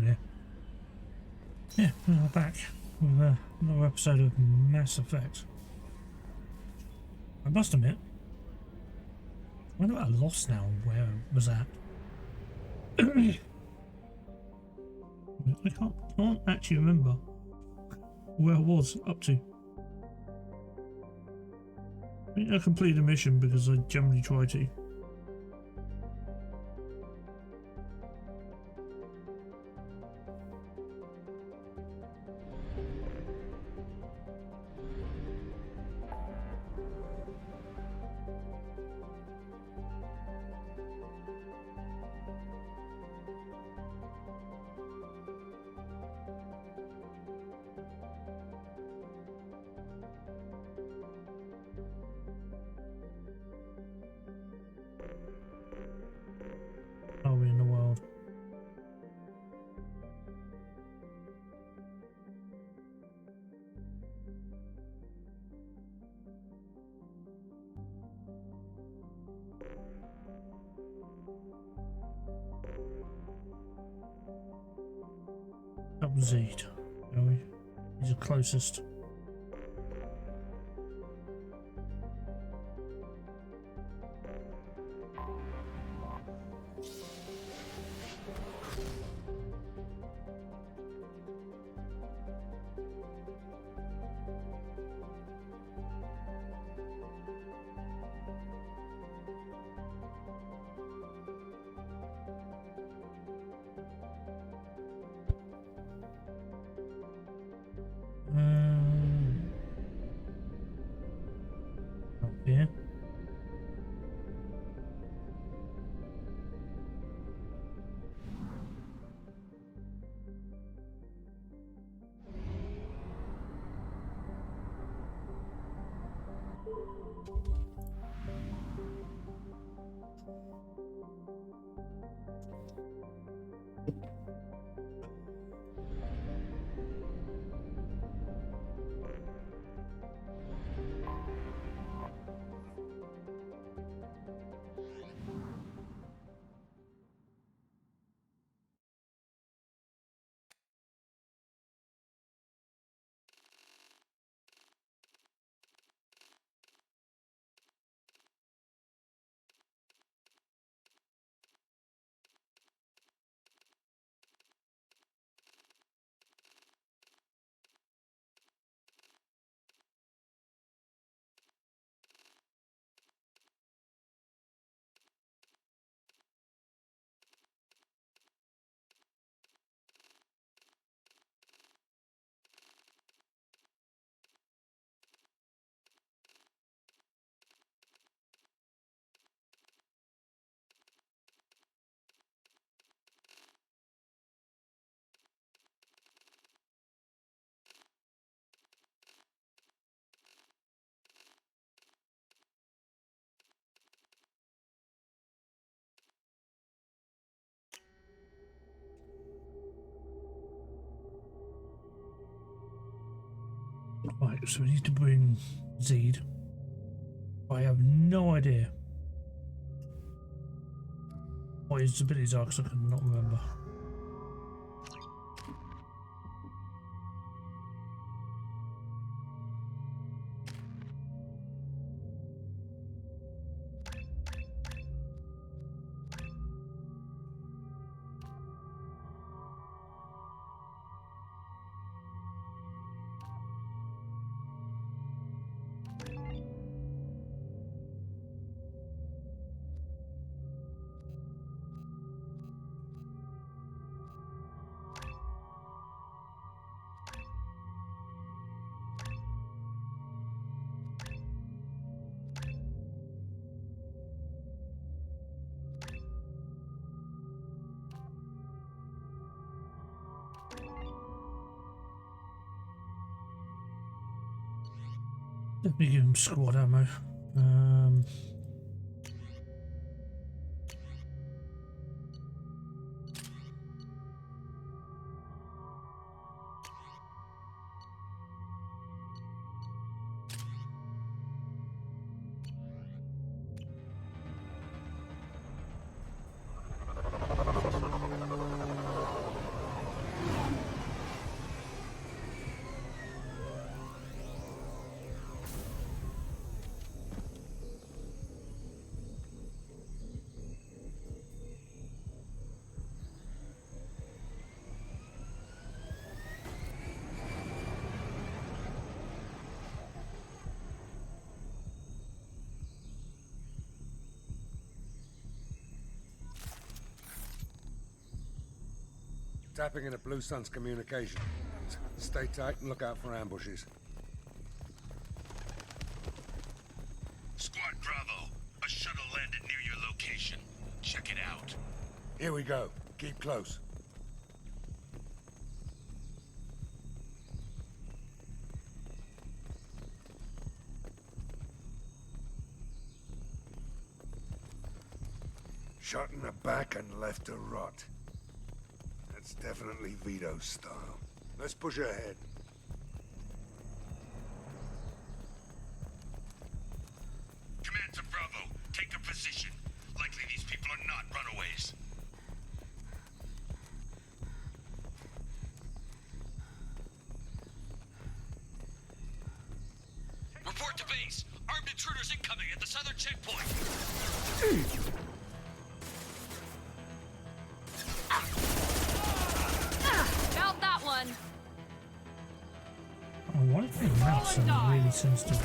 yeah. Yeah, we're back with another episode of Mass Effect. I must admit, I wonder what I lost now and where I was at. I can't actually remember where I was up to. I think I completed a mission because I generally try to. Are we in the world? Up Z, shall we? He's the closest. Up here. Right, so we need to bring Zed. I have no idea what his abilities are because I cannot remember. Let me give him squad ammo. Tapping into Blue Sun's communication. Stay tight and look out for ambushes. Squad Bravo, a shuttle landed near your location. Check it out. Here we go. Keep close. Shot in the back and left to rot. That's definitely Vito's style. Let's push ahead. Command to Bravo, take a position. Likely these people are not runaways. Report to base. Armed intruders incoming at the southern checkpoint. Felt that one. Oh, why do the mouse sound really sensitive?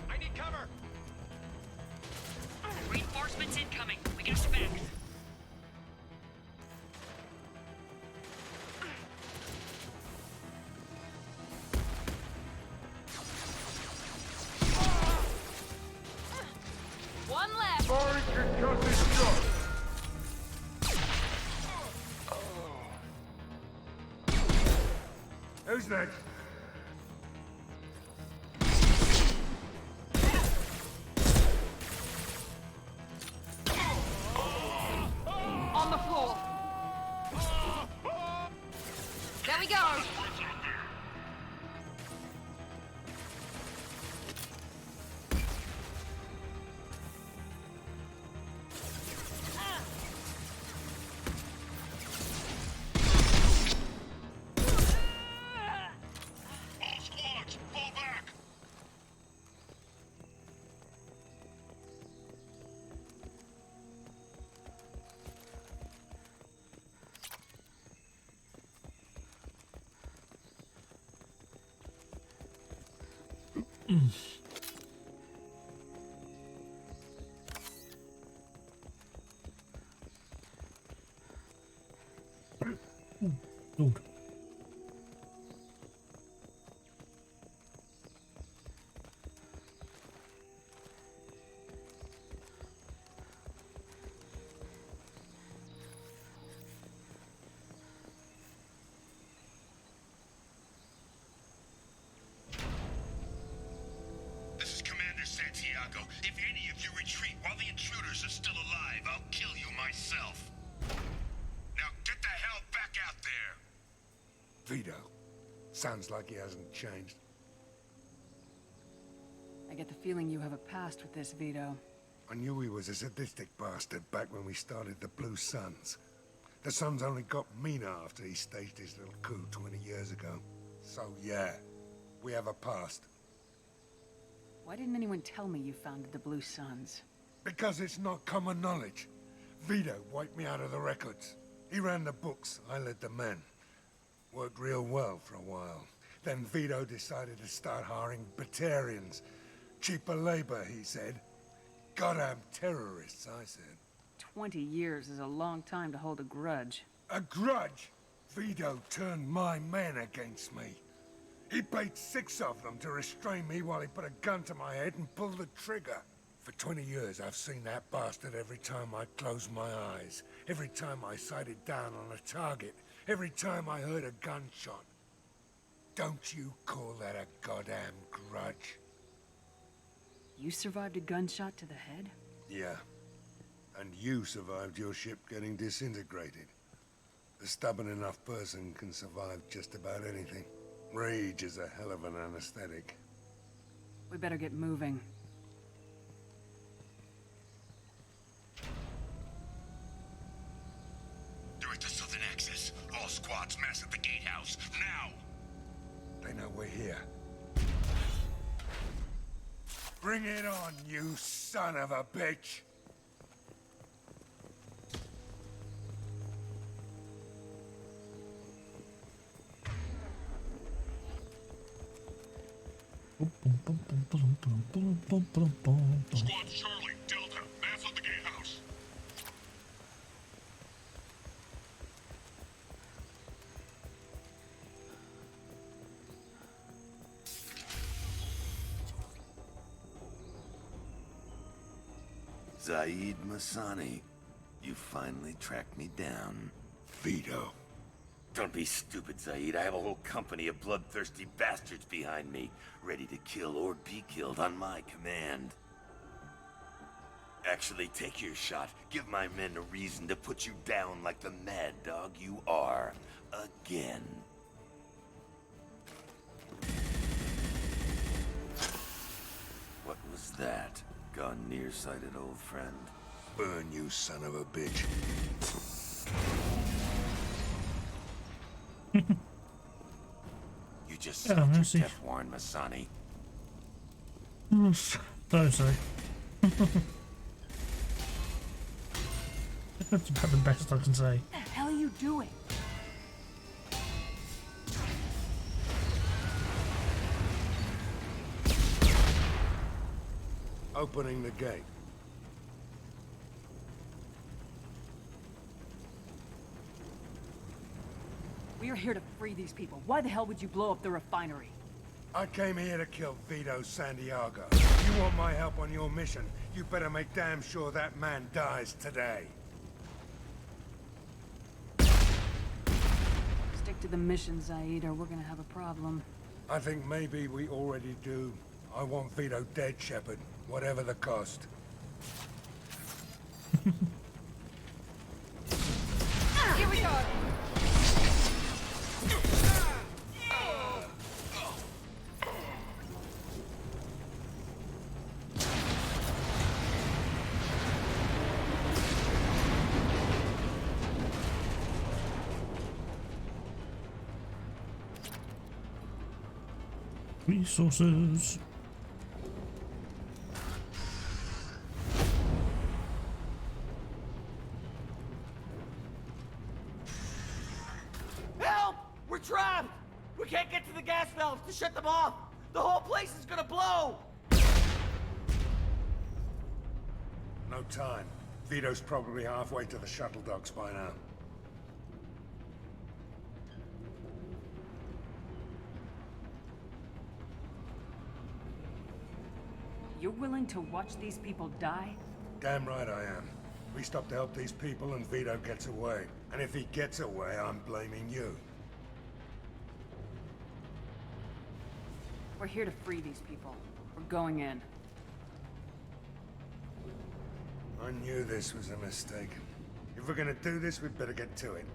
I need cover. Reinforcements incoming. We got your back. One left. Who's next? On the floor. There we go. All squads, fall back. Lord. This is Commander Santiago. If any of you retreat while the intruders are still alive, I'll kill you myself. Now get the hell back out there! Vito. Sounds like he hasn't changed. I get the feeling you have a past with this, Vito. I knew he was a sadistic bastard back when we started the Blue Suns. The Suns only got meaner after he staged his little coup 20 years ago. So yeah, we have a past. Why didn't anyone tell me you founded the Blue Suns? Because it's not common knowledge. Vito wiped me out of the records. He ran the books, I led the men. Worked real well for a while. Then Vito decided to start hiring Batarians. Cheaper labor, he said. Goddamn terrorists, I said. 20 years is a long time to hold a grudge. A grudge? Vito turned my men against me. He paid 6 of them to restrain me while he put a gun to my head and pulled the trigger. For 20 years, I've seen that bastard every time I closed my eyes. Every time I sighted down on a target. Every time I heard a gunshot. Don't you call that a goddamn grudge? You survived a gunshot to the head? Yeah. And you survived your ship getting disintegrated. A stubborn enough person can survive just about anything. Rage is a hell of an anesthetic. We better get moving. They're at the southern axis. All squads mass at the gatehouse, now! They know we're here. Bring it on, you son of a bitch! Squad Charlie, Delta, mass on the gatehouse. Zaid Masani, you finally tracked me down. Vito. Don't be stupid, Zaid. I have a whole company of bloodthirsty bastards behind me, ready to kill or be killed on my command. Actually, take your shot. Give my men a reason to put you down like the mad dog you are. Again. What was that? Gone nearsighted, old friend. Burn, you son of a bitch. You just Yeah, signed I your see. death warrant, Masani. Don't say. That's about the best I can say. What the hell are you doing? Opening the gate. We are here to free these people. Why the hell would you blow up the refinery? I came here to kill Vito Santiago. You want my help on your mission, you better make damn sure that man dies today. Stick to the mission, Zaid, or we're gonna have a problem. I think maybe we already do. I want Vito dead, Shepard, whatever the cost. Here we go. Resources. Help! We're trapped! We can't get to the gas valves to shut them off! The whole place is gonna blow! No time. Vito's probably halfway to the shuttle docks by now. You're willing to watch these people die? Damn right I am. We stop to help these people and Vito gets away. And if he gets away, I'm blaming you. We're here to free these people. We're going in. I knew this was a mistake. If we're gonna do this, we'd better get to it.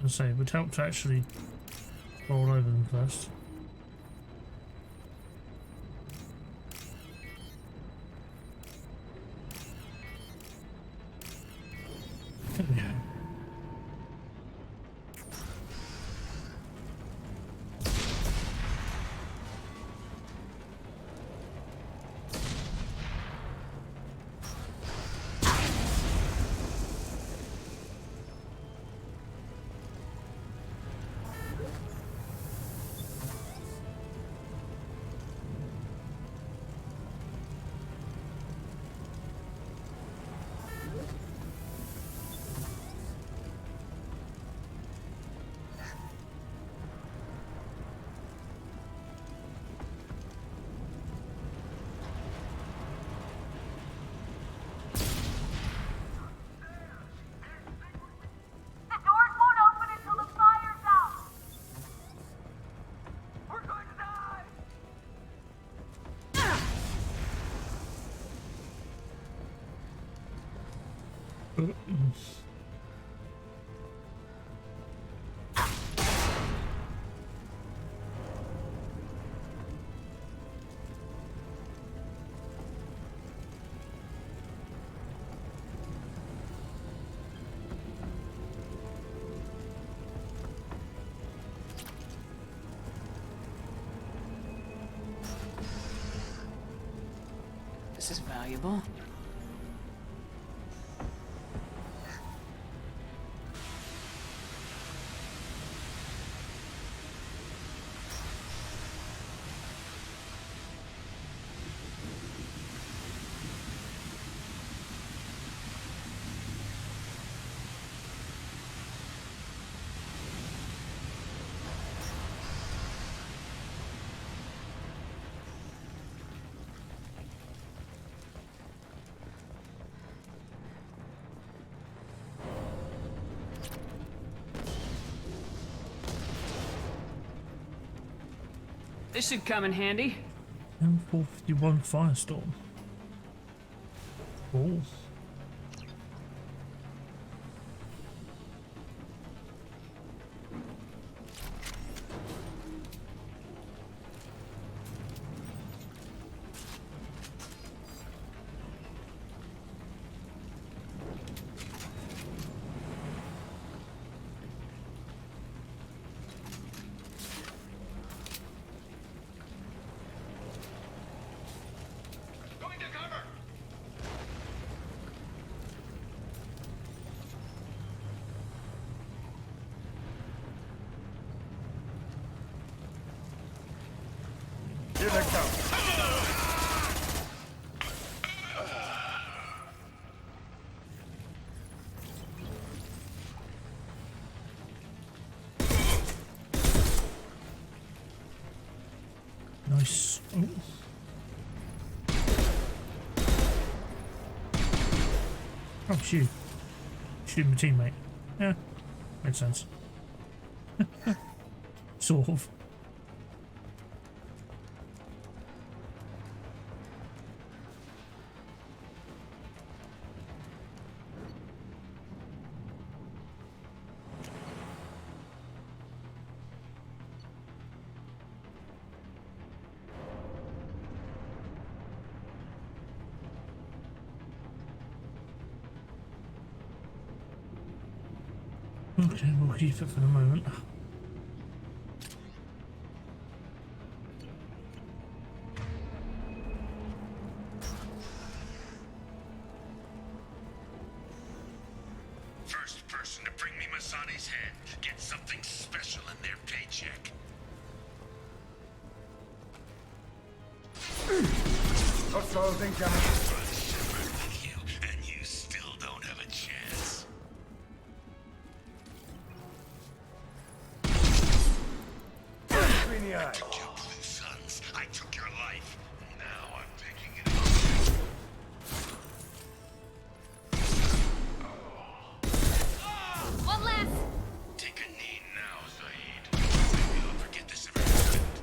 I say it would help to actually roll over them first. There we go. The doors won't open until the fire's out! We're going to die! This is valuable. This should come in handy. M451 Firestorm. Cool. Going to cover! Here they come. Nice. Oh. Oh, shoot. Shoot my teammate. Yeah, makes sense. Sort of. Okay, we'll keep it for the moment. First person to bring me Masani's head gets something special in their paycheck. Hostiles incoming. You, and you still don't have a chance. Between the eyes. Took your blue sons. I took your life. Now I'm taking it. One less. Take a knee now, Zaid. Maybe I'll forget this ever happened.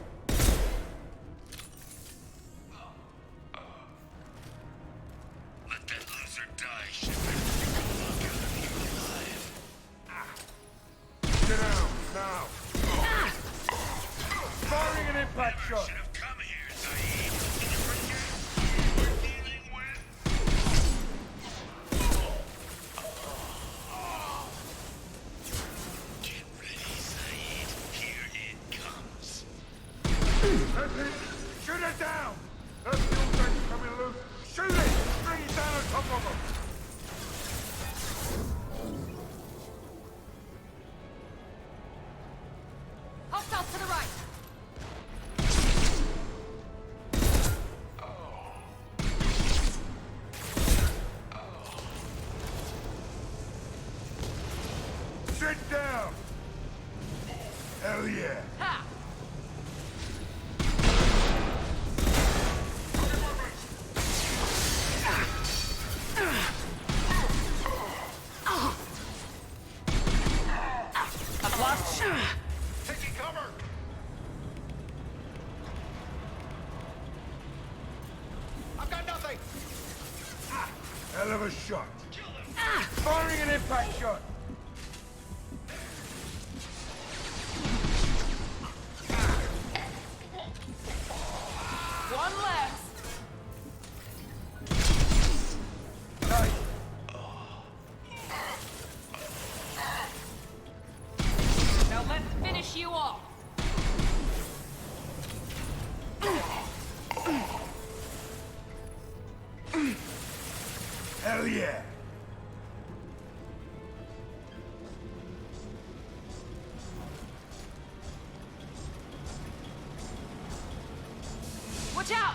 Let that loser die, Shepard. I'll get him alive. Get down, now. Firing an impact shot. Should have come here, Zaid. Did you forget who we're dealing with? Get ready, Zaid. Here it comes. That's it. Shoot it down. That fuel tank's coming loose. Shoot it. Bring it down on top of them. Hostiles to the right. Sit down. Hell yeah. Ha! A blocked. Taking cover. I've got nothing. Hell of a shot. Firing an impact shot. One less. Nice. Now let's finish you off. yeah. Watch out!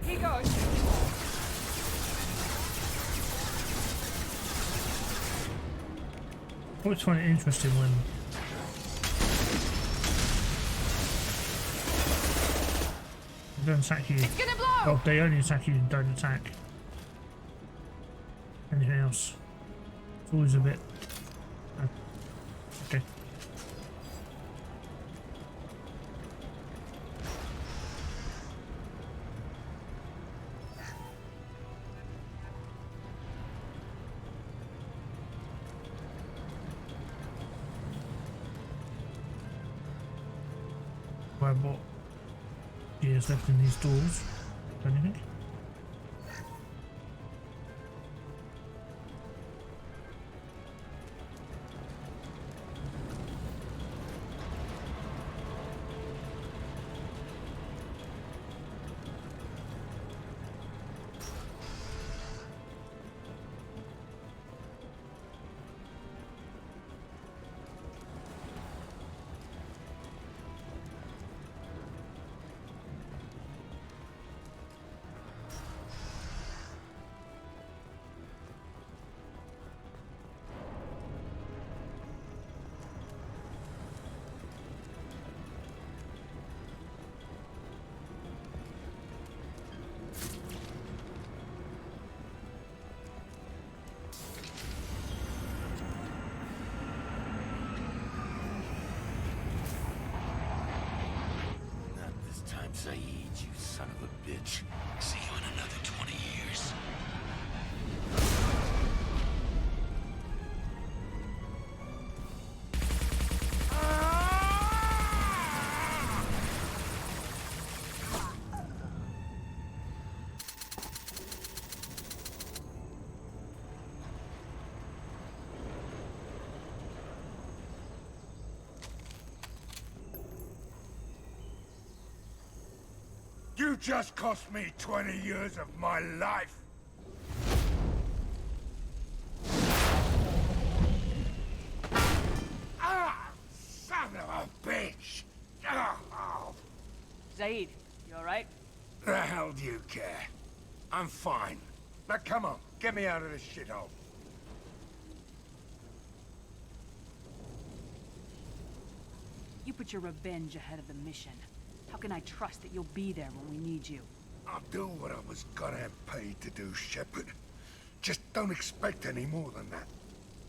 Here goes. I always find it interesting when they don't attack you. It's gonna blow! Well, they only attack you and don't attack anything else. It's always a bit. Okay. What gears left in these doors? Anything? Not this time, Saeed, you son of a bitch. See you in another 20 years. You just cost me 20 years of my life. Ah, son of a bitch. Oh, Zaid, you alright? the hell do you care? I'm fine. Now come on, get me out of this shithole. You put your revenge ahead of the mission. How can I trust that you'll be there when we need you? I'll do what I was goddamn paid to do, Shepard. Just don't expect any more than that.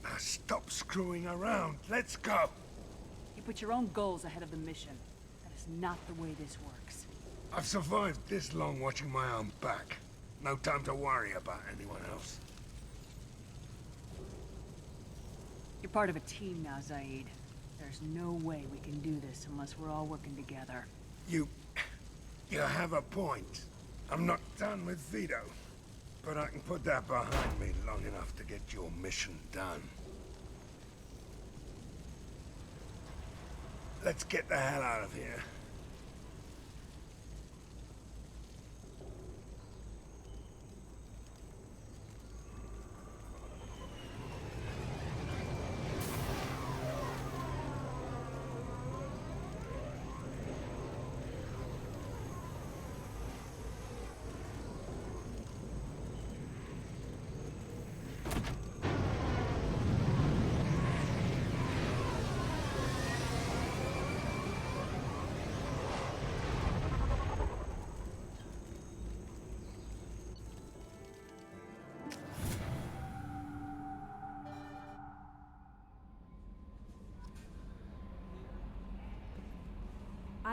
Now stop screwing around. Let's go. You put your own goals ahead of the mission. That is not the way this works. I've survived this long watching my own back. No time to worry about anyone else. You're part of a team now, Zaid. There's no way we can do this unless we're all working together. You have a point. I'm not done with Vito. But I can put that behind me long enough to get your mission done. Let's get the hell out of here.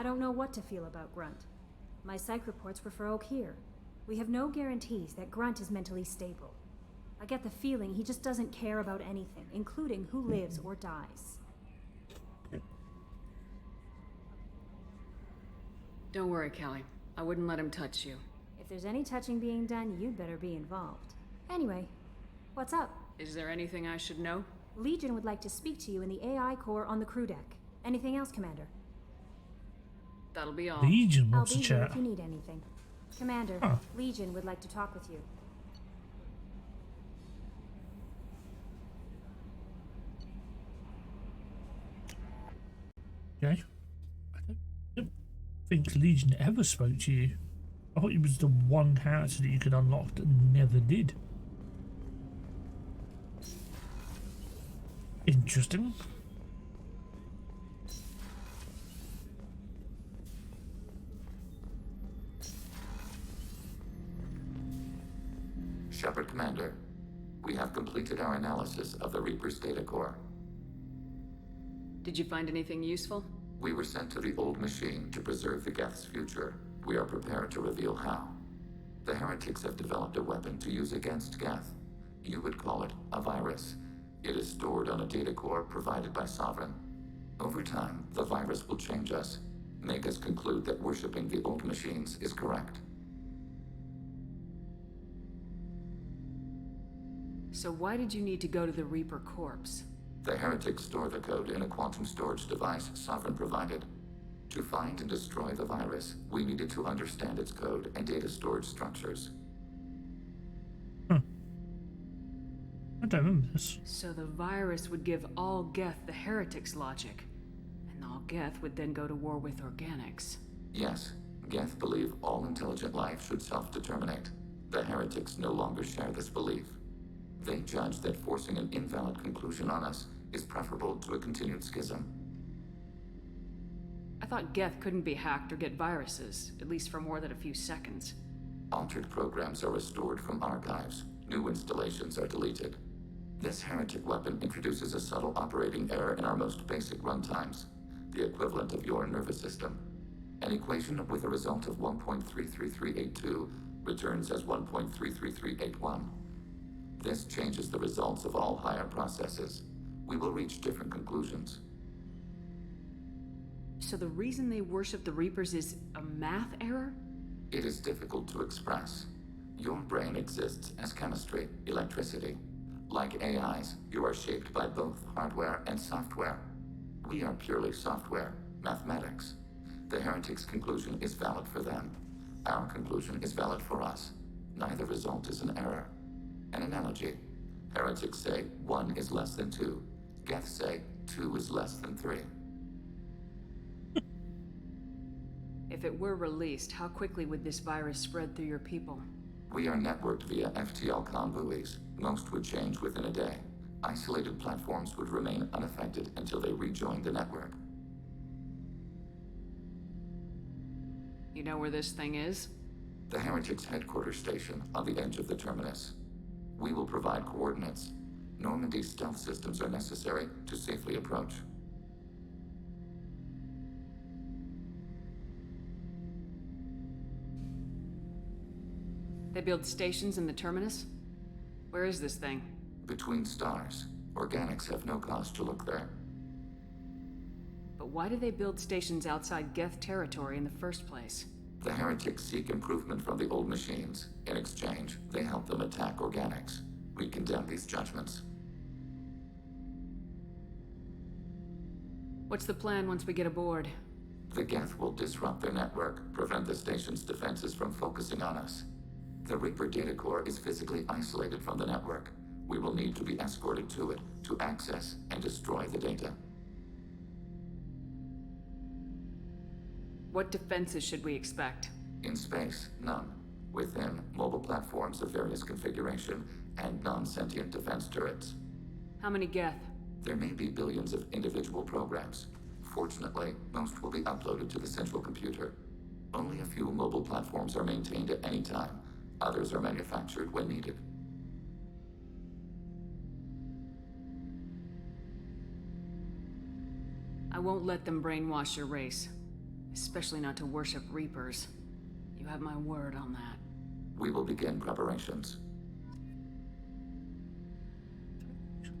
I don't know what to feel about Grunt. My psych reports were for Oak here. We have no guarantees that Grunt is mentally stable. I get the feeling he just doesn't care about anything, including who lives or dies. Don't worry, Callie. I wouldn't let him touch you. If there's any touching being done, you'd better be involved. Anyway, what's up? Is there anything I should know? Legion would like to speak to you in the AI core on the crew deck. Anything else, Commander? That'll be all. Legion I'll wants be to here chat. if you need anything. Commander, Huh. Legion would like to talk with you. Okay. I don't think Legion ever spoke to you. I thought he was the one character that you could unlock that never did. Interesting. Shepard Commander, we have completed our analysis of the Reaper's data core. Did you find anything useful? We were sent to the old machine to preserve the Geth's future. We are prepared to reveal how. The heretics have developed a weapon to use against Geth. You would call it a virus. It is stored on a data core provided by Sovereign. Over time, the virus will change us, make us conclude that worshipping the old machines is correct. So why did you need to go to the Reaper corpse? The heretics store the code in a quantum storage device Sovereign provided. To find and destroy the virus, we needed to understand its code and data storage structures. I don't remember this. So the virus would give all Geth the heretics' logic, and all Geth would then go to war with organics. Yes, Geth believe all intelligent life should self-determinate. The heretics no longer share this belief. They judge that forcing an invalid conclusion on us is preferable to a continued schism. I thought Geth couldn't be hacked or get viruses, at least for more than a few seconds. Altered programs are restored from archives. New installations are deleted. This heretic weapon introduces a subtle operating error in our most basic runtimes, the equivalent of your nervous system. An equation with a result of 1.33382 returns as 1.33381. This changes the results of all higher processes. We will reach different conclusions. So the reason they worship the Reapers is a math error? It is difficult to express. Your brain exists as chemistry, electricity. Like AIs, you are shaped by both hardware and software. We are purely software, mathematics. The heretics' conclusion is valid for them. Our conclusion is valid for us. Neither result is an error. An analogy. Heretics say 1 is less than 2. Geth say 2 is less than 3. If it were released, how quickly would this virus spread through your people? We are networked via FTL-COM buoys. Most would change within a day. Isolated platforms would remain unaffected until they rejoin the network. You know where this thing is? The Heretics' headquarters station on the edge of the terminus. We will provide coordinates. Normandy's stealth systems are necessary to safely approach. They build stations in the terminus? Where is this thing? Between stars. Organics have no cause to look there. But why do they build stations outside Geth territory in the first place? The heretics seek improvement from the old machines. In exchange, they help them attack organics. We condemn these judgments. What's the plan once we get aboard? The Geth will disrupt their network, prevent the station's defenses from focusing on us. The Reaper data core is physically isolated from the network. We will need to be escorted to it to access and destroy the data. What defenses should we expect? In space, none. Within, mobile platforms of various configuration and non-sentient defense turrets. How many Geth? There may be billions of individual programs. Fortunately, most will be uploaded to the central computer. Only a few mobile platforms are maintained at any time. Others are manufactured when needed. I won't let them brainwash your race. Especially not to worship Reapers. You have my word on that. We will begin preparations.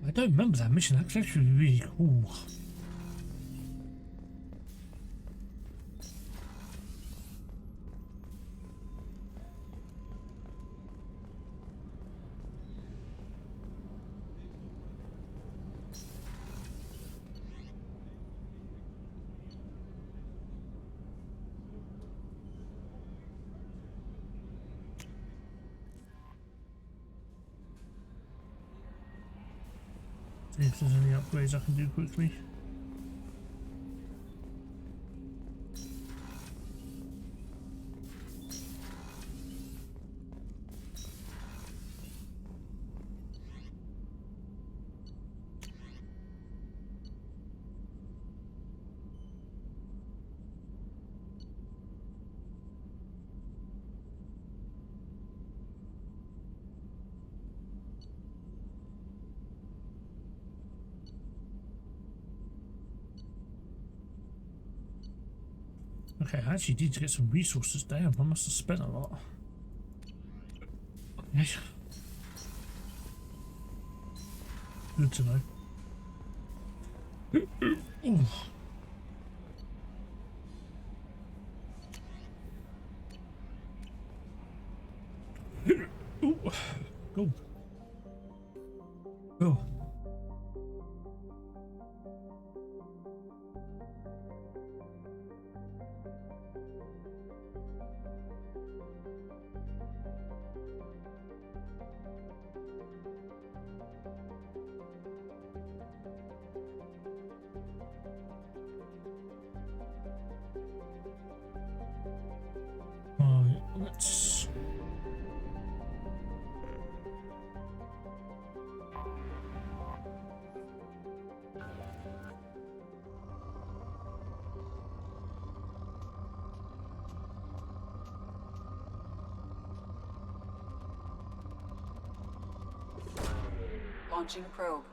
I don't remember that mission. That's actually really cool. See if there's any upgrades I can do quickly. Okay, I actually need to get some resources. Damn, I must have spent a lot. Okay. Good to know. Ooh. Ooh. Go. Go. Let's Launching probe.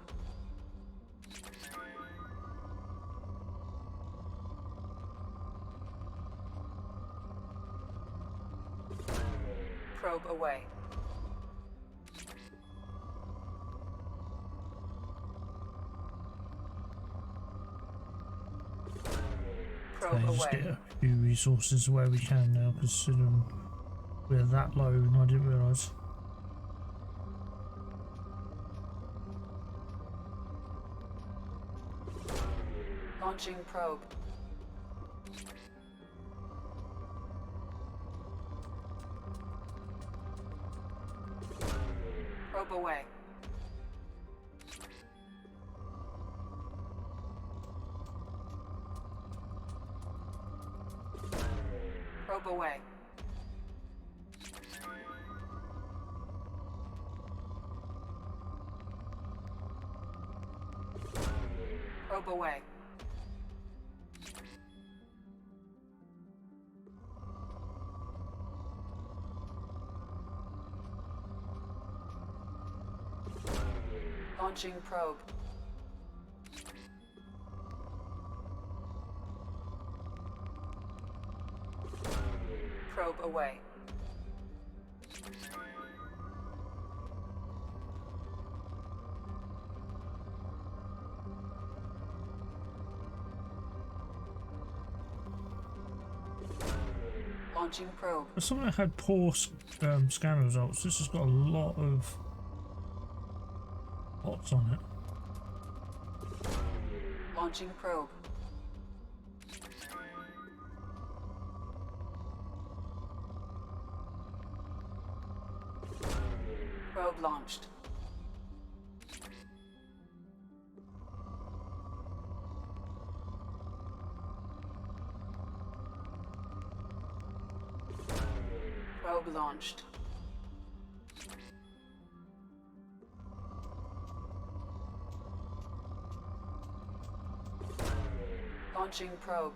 Probe away. Probe just away. get a few resources where we can now, considering we're that low and I didn't realise. Launching probe. Probe away. Probe away. Probe away. Launching probe. Probe away. Launching probe. For someone that had poor scan results, this has got a lot of bots on it. Launching probe. Probe launched. Probe launched. Launching probe.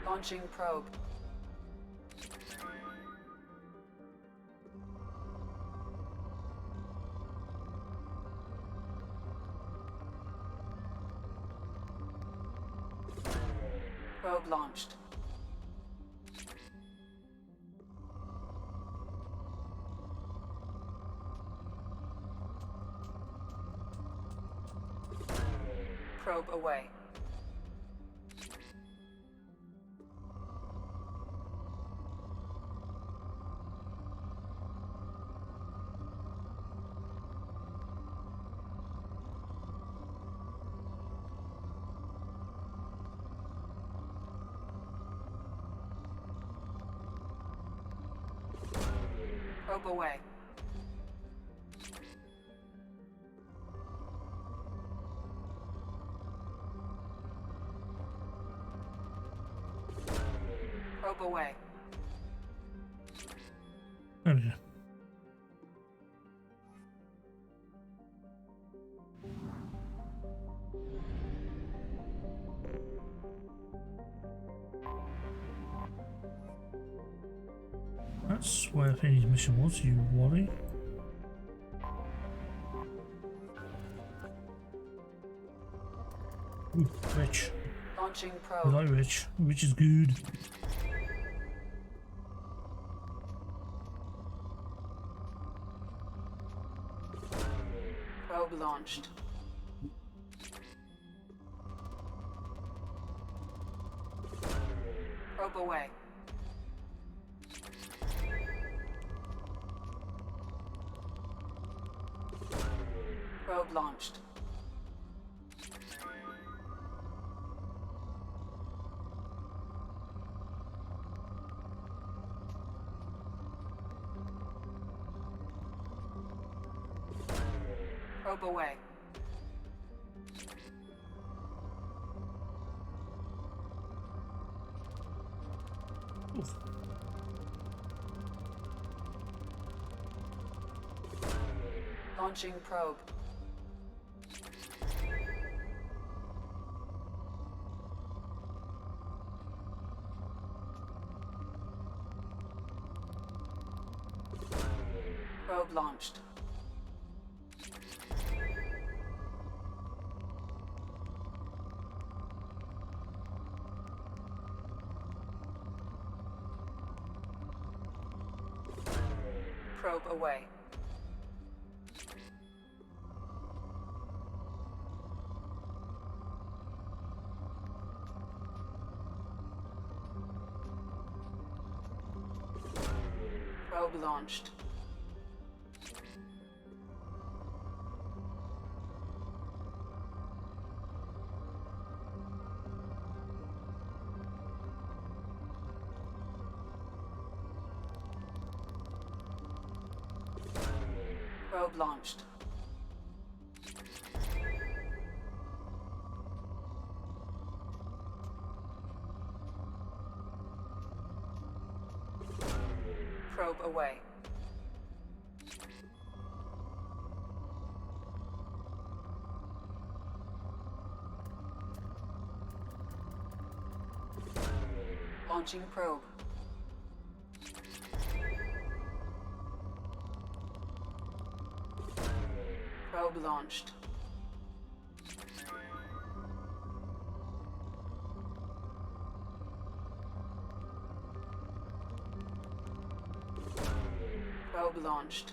Launching probe. Probe launched. Probe away. Probe away. Probe away. There we go. That's where Penny's mission was, you worry. Ooh, rich. Launching I probe. like rich. Rich is good. Probe launched. Probe away. Probe launched. Probe away. Oof. Launching probe. Probe launched. Probe away. Probe launched. Probe launched. Probe away. Launching probe. Probe launched. Probe launched.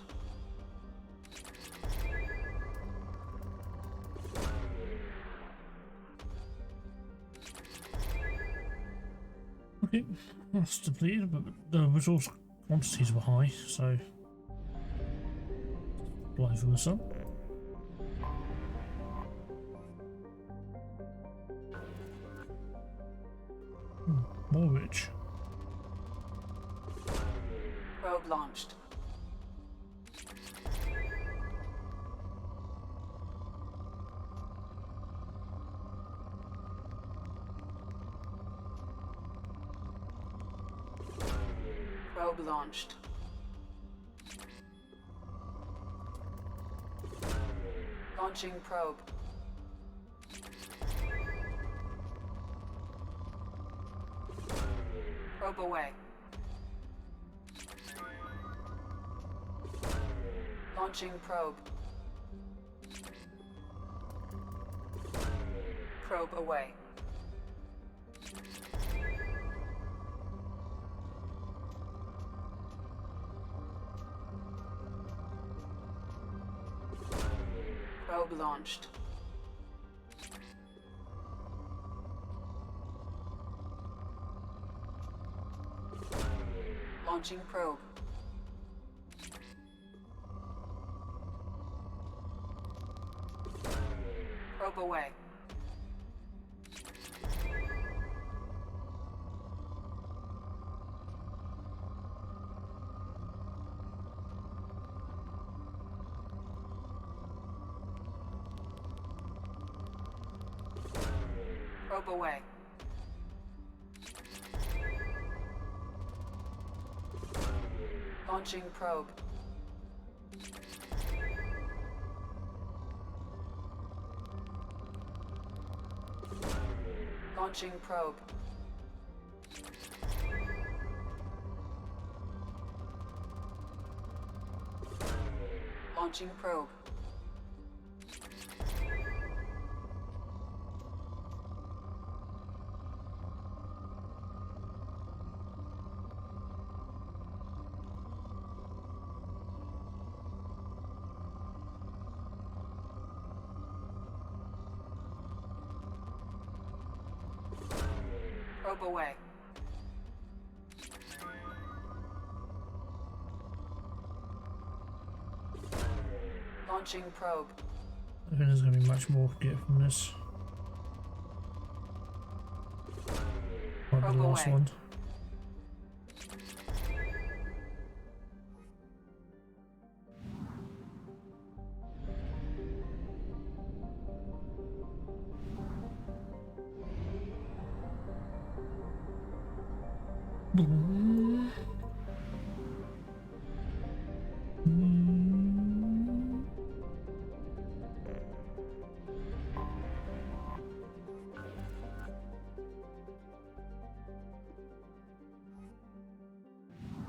Okay, that's depleted, but the resource quantities were high, so apply for some. More rich. Probe launched. Probe launched. Launching probe. Probe away. Launching probe. Probe away. Probe launched. Launching probe. Probe away. Probe away. Launching probe. Launching probe. Launching probe. Probe away. Launching probe. I think there's going to be much more to get from this. Might be Probe the last away. one.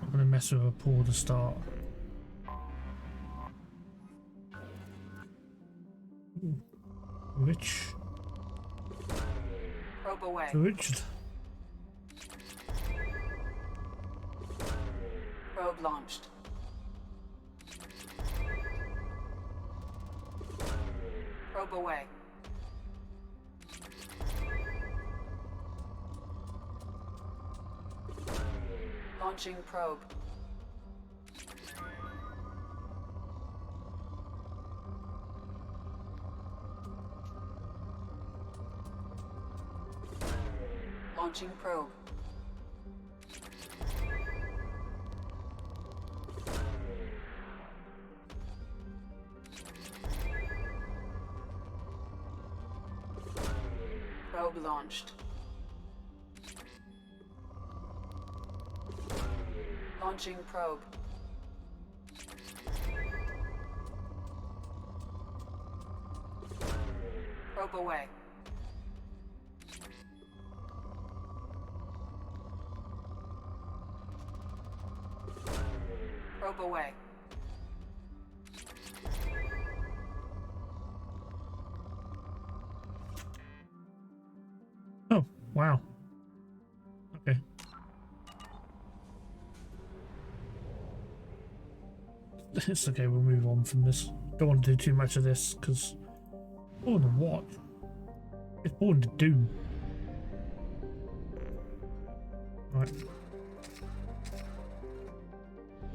I'm going to mess with a pool to start. Rich. Probe away. Richard. Probe launched. Probe away. Launching probe. Launching probe. Probe launched. Launching probe. Probe away. Probe away. Oh, wow. Okay. It's okay, we'll move on from this. Don't want to do too much of this, because... Boring to watch. It's boring to do. Right.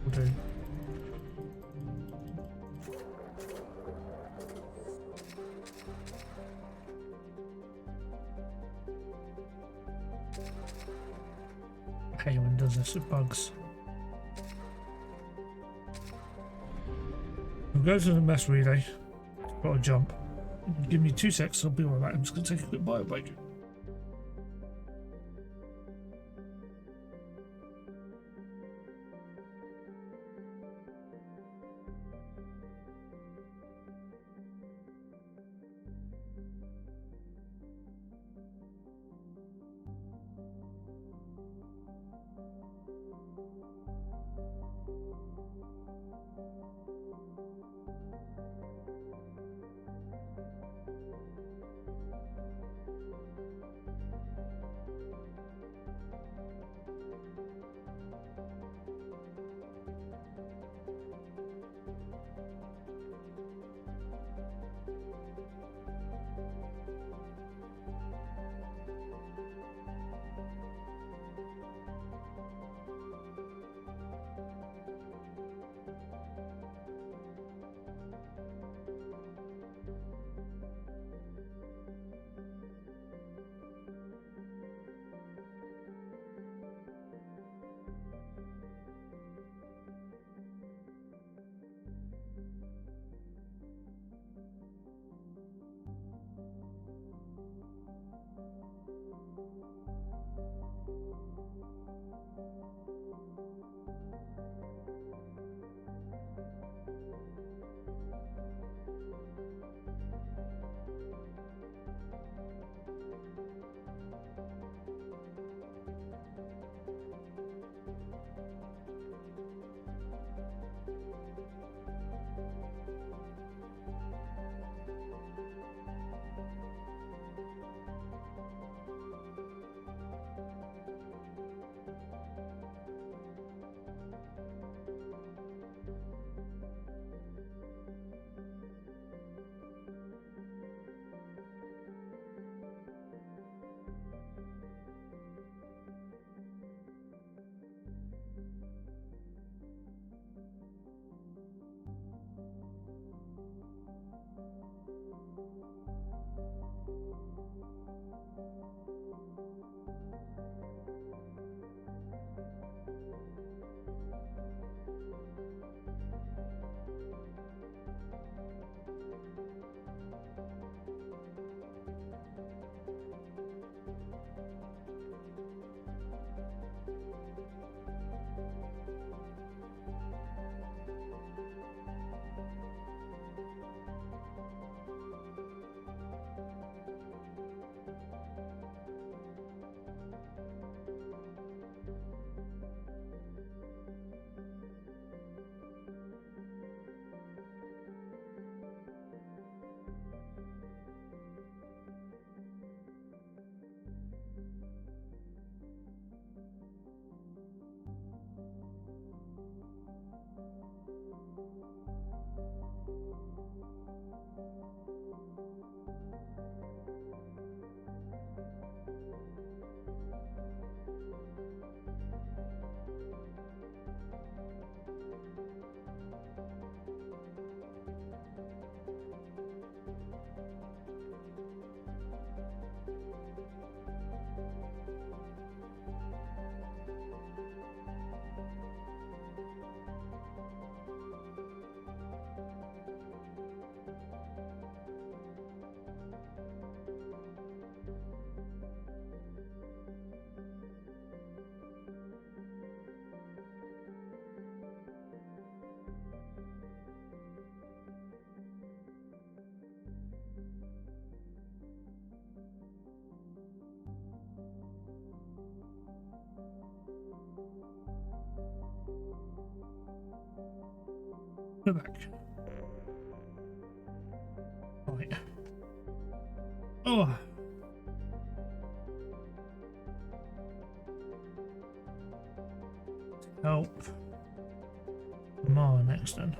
We'll do. I hate when it does this, it bugs. We'll go to the mess relay. Got to jump. Give me 2 secs, I'll be right back. I'm just going to take a quick bio break. Go back. Right. Oh. Help. More next then.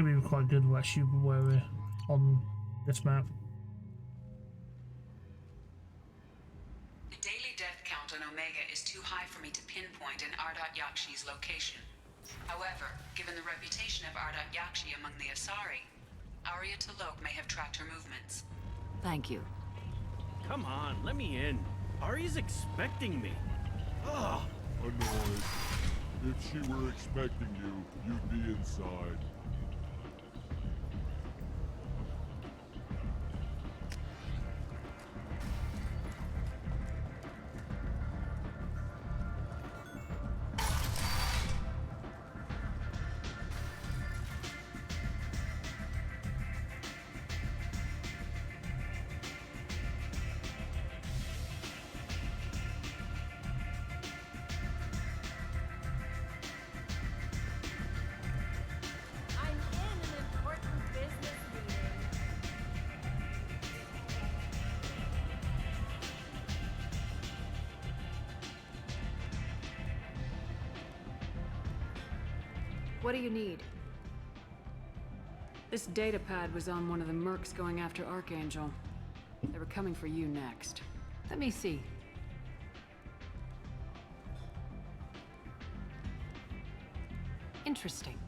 Could be quite good actually where we're on this map. The daily death count on Omega is too high for me to pinpoint an Ardat Yakshi's location. However, given the reputation of Ardat Yakshi among the Asari, Arya T'Loak may have tracked her movements. Thank you. Come on, let me in. Ari's expecting me. Ugh. Annoyed. If she were expecting you, you'd be inside. I'm in an important business meeting. What do you need? This data pad was on one of the mercs going after Archangel. They were coming for you next. Let me see. Interesting.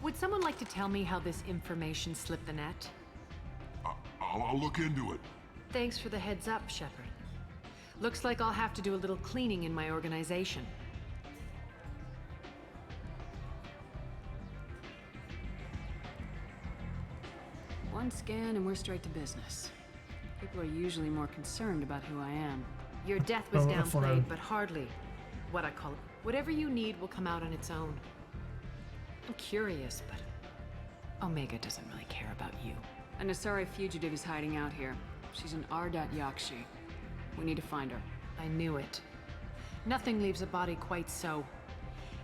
Would someone like to tell me how this information slipped the net? I'll look into it. Thanks for the heads up, Shepard. Looks like I'll have to do a little cleaning in my organization. One scan and we're straight to business. People are usually more concerned about who I am. Your death was Oh, I follow. downplayed, but hardly what I call it. Whatever you need will come out on its own. I'm curious, but Omega doesn't really care about you. An Asari fugitive is hiding out here. She's an Ardat Yakshi. We need to find her. I knew it. Nothing leaves a body quite so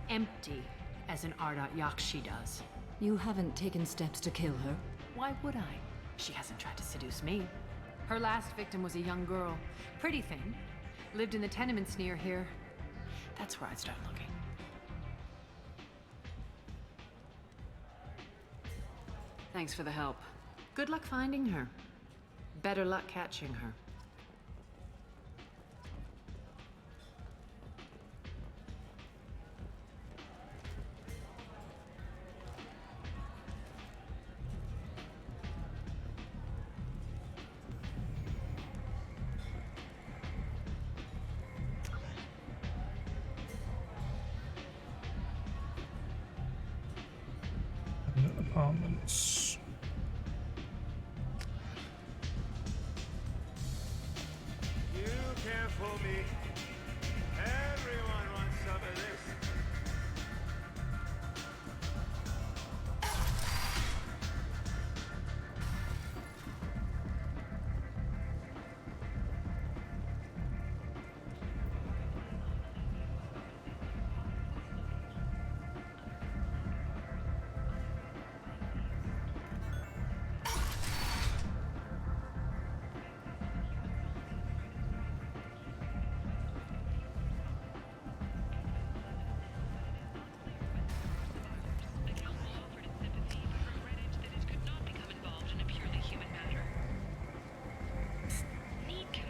empty as an Ardat Yakshi does. You haven't taken steps to kill her? Why would I? She hasn't tried to seduce me. Her last victim was a young girl. Pretty thing. Lived in the tenements near here. That's where I'd start looking. Thanks for the help. Good luck finding her. Better luck catching her. Apartments. You can't fool me. Everyone wants some of this.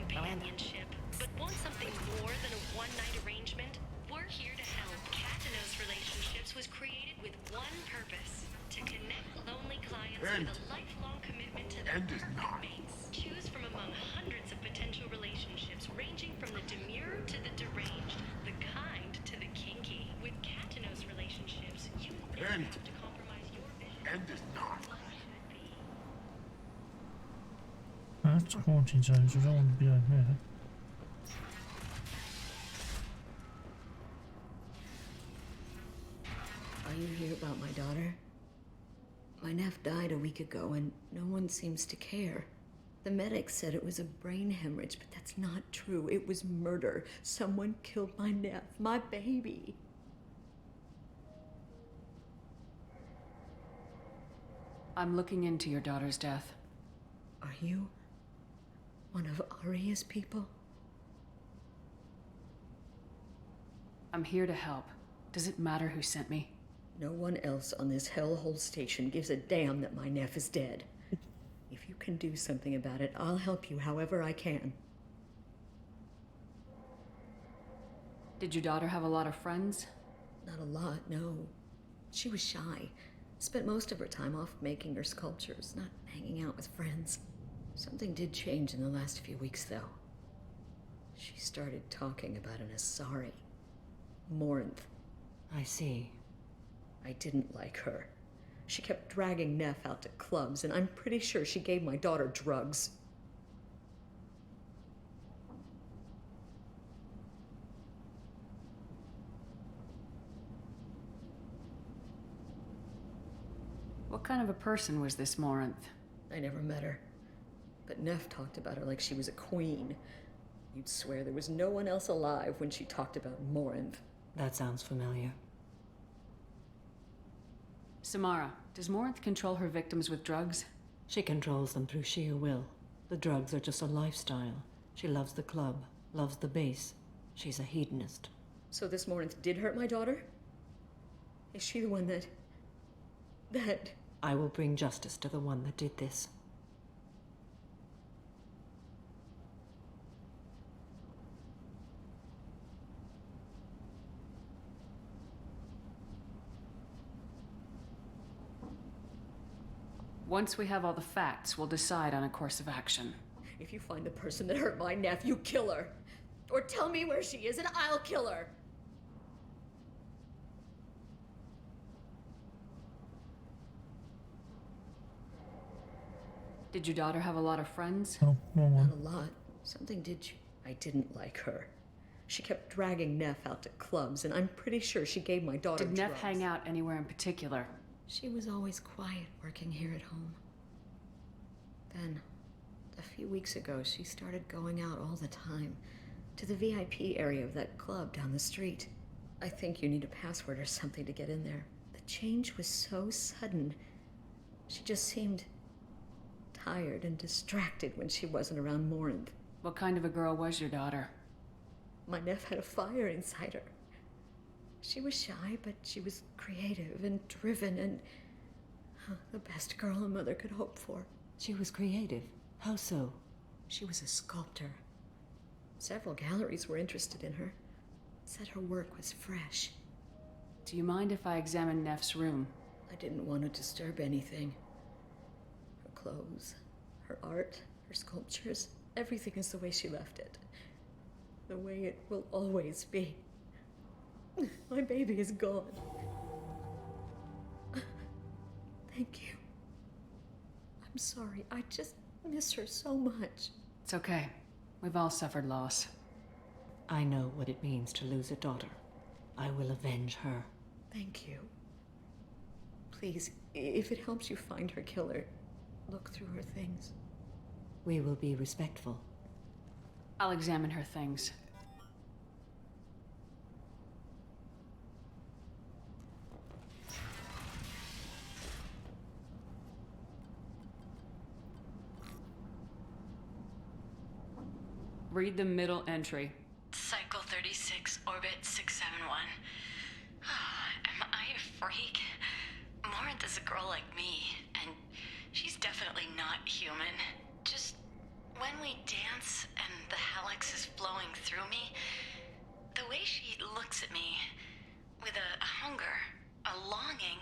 Companionship, but want something more than a one-night arrangement? We're here to help. Katanos Relationships was created with one purpose: to connect lonely clients with a lifelong commitment to their mates. Choose from among hundreds of potential relationships, ranging from the demure to the deranged, the kind to the kinky. With Katanos Relationships, you never have to compromise your vision. End is not. That's a haunting zone, so I don't want to be over there. Are you here about my daughter? My nephew died a week ago and no one seems to care. The medics said it was a brain hemorrhage, but that's not true. It was murder. Someone killed my nephew, my baby. I'm looking into your daughter's death. Are you one of Arya's people? I'm here to help. Does it matter who sent me? No one else on this hellhole station gives a damn that my nephew is dead. If you can do something about it, I'll help you however I can. Did your daughter have a lot of friends? Not a lot, no. She was shy. Spent most of her time off making her sculptures, not hanging out with friends. Something did change in the last few weeks, though. She started talking about an Asari. Morinth. I see. I didn't like her. She kept dragging Neff out to clubs, and I'm pretty sure she gave my daughter drugs. What kind of a person was this Morinth? I never met her. But Neff talked about her like she was a queen. You'd swear there was no one else alive when she talked about Morinth. That sounds familiar. Samara, does Morinth control her victims with drugs? She controls them through sheer will. The drugs are just a lifestyle. She loves the club, loves the base. She's a hedonist. So this Morinth did hurt my daughter? Is she the one that... I will bring justice to the one that did this. Once we have all the facts, we'll decide on a course of action. If you find the person that hurt my nephew, kill her. Or tell me where she is and I'll kill her. Did your daughter have a lot of friends? Oh, wrong one. Not a lot. Something did. I didn't like her. She kept dragging Neff out to clubs, and I'm pretty sure she gave my daughter Did drugs. Neff hang out anywhere in particular? She was always quiet working here at home. Then, a few weeks ago, she started going out all the time to the VIP area of that club down the street. I think you need a password or something to get in there. The change was so sudden. She just seemed tired and distracted when she wasn't around Morinth. What kind of a girl was your daughter? My Neff had a fire inside her. She was shy, but she was creative and driven and the best girl a mother could hope for. She was creative. How so? She was a sculptor. Several galleries were interested in her. Said her work was fresh. Do you mind if I examine Neff's room? I didn't want to disturb anything. Her clothes, her art, her sculptures, everything is the way she left it. The way it will always be. My baby is gone. Thank you. I'm sorry. I just miss her so much. It's okay. We've all suffered loss. I know what it means to lose a daughter. I will avenge her. Thank you. Please, if it helps you find her killer, look through her things. We will be respectful. I'll examine her things. Read the middle entry. Cycle 36, orbit 671. Am I a freak? Morinth is a girl like me, and she's definitely not human. Just when we dance and the helix is flowing through me, the way she looks at me with a hunger, a longing,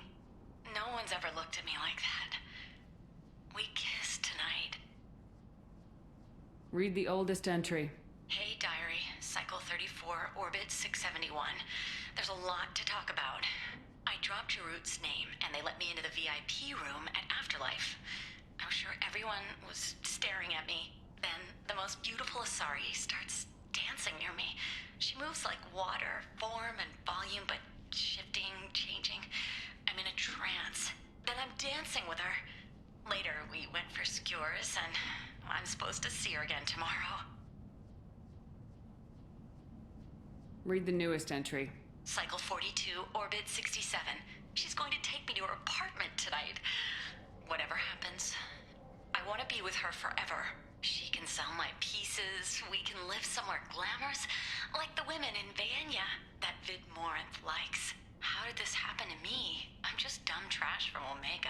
no one's ever looked at me like that. We kissed tonight. Read the oldest entry. Hey, diary. Cycle 34, orbit 671. There's a lot to talk about. I dropped your root's name, and they let me into the VIP room at Afterlife. I was sure everyone was staring at me. Then the most beautiful Asari starts dancing near me. She moves like water, form and volume, but shifting, changing. I'm in a trance. Then I'm dancing with her. Later, we went for skewers, and I'm supposed to see her again tomorrow. Read the newest entry. Cycle 42, orbit 67. She's going to take me to her apartment tonight. Whatever happens, I want to be with her forever. She can sell my pieces. We can live somewhere glamorous, like the women in Vanya that Vid Morinth likes. How did this happen to me? I'm just dumb trash from Omega.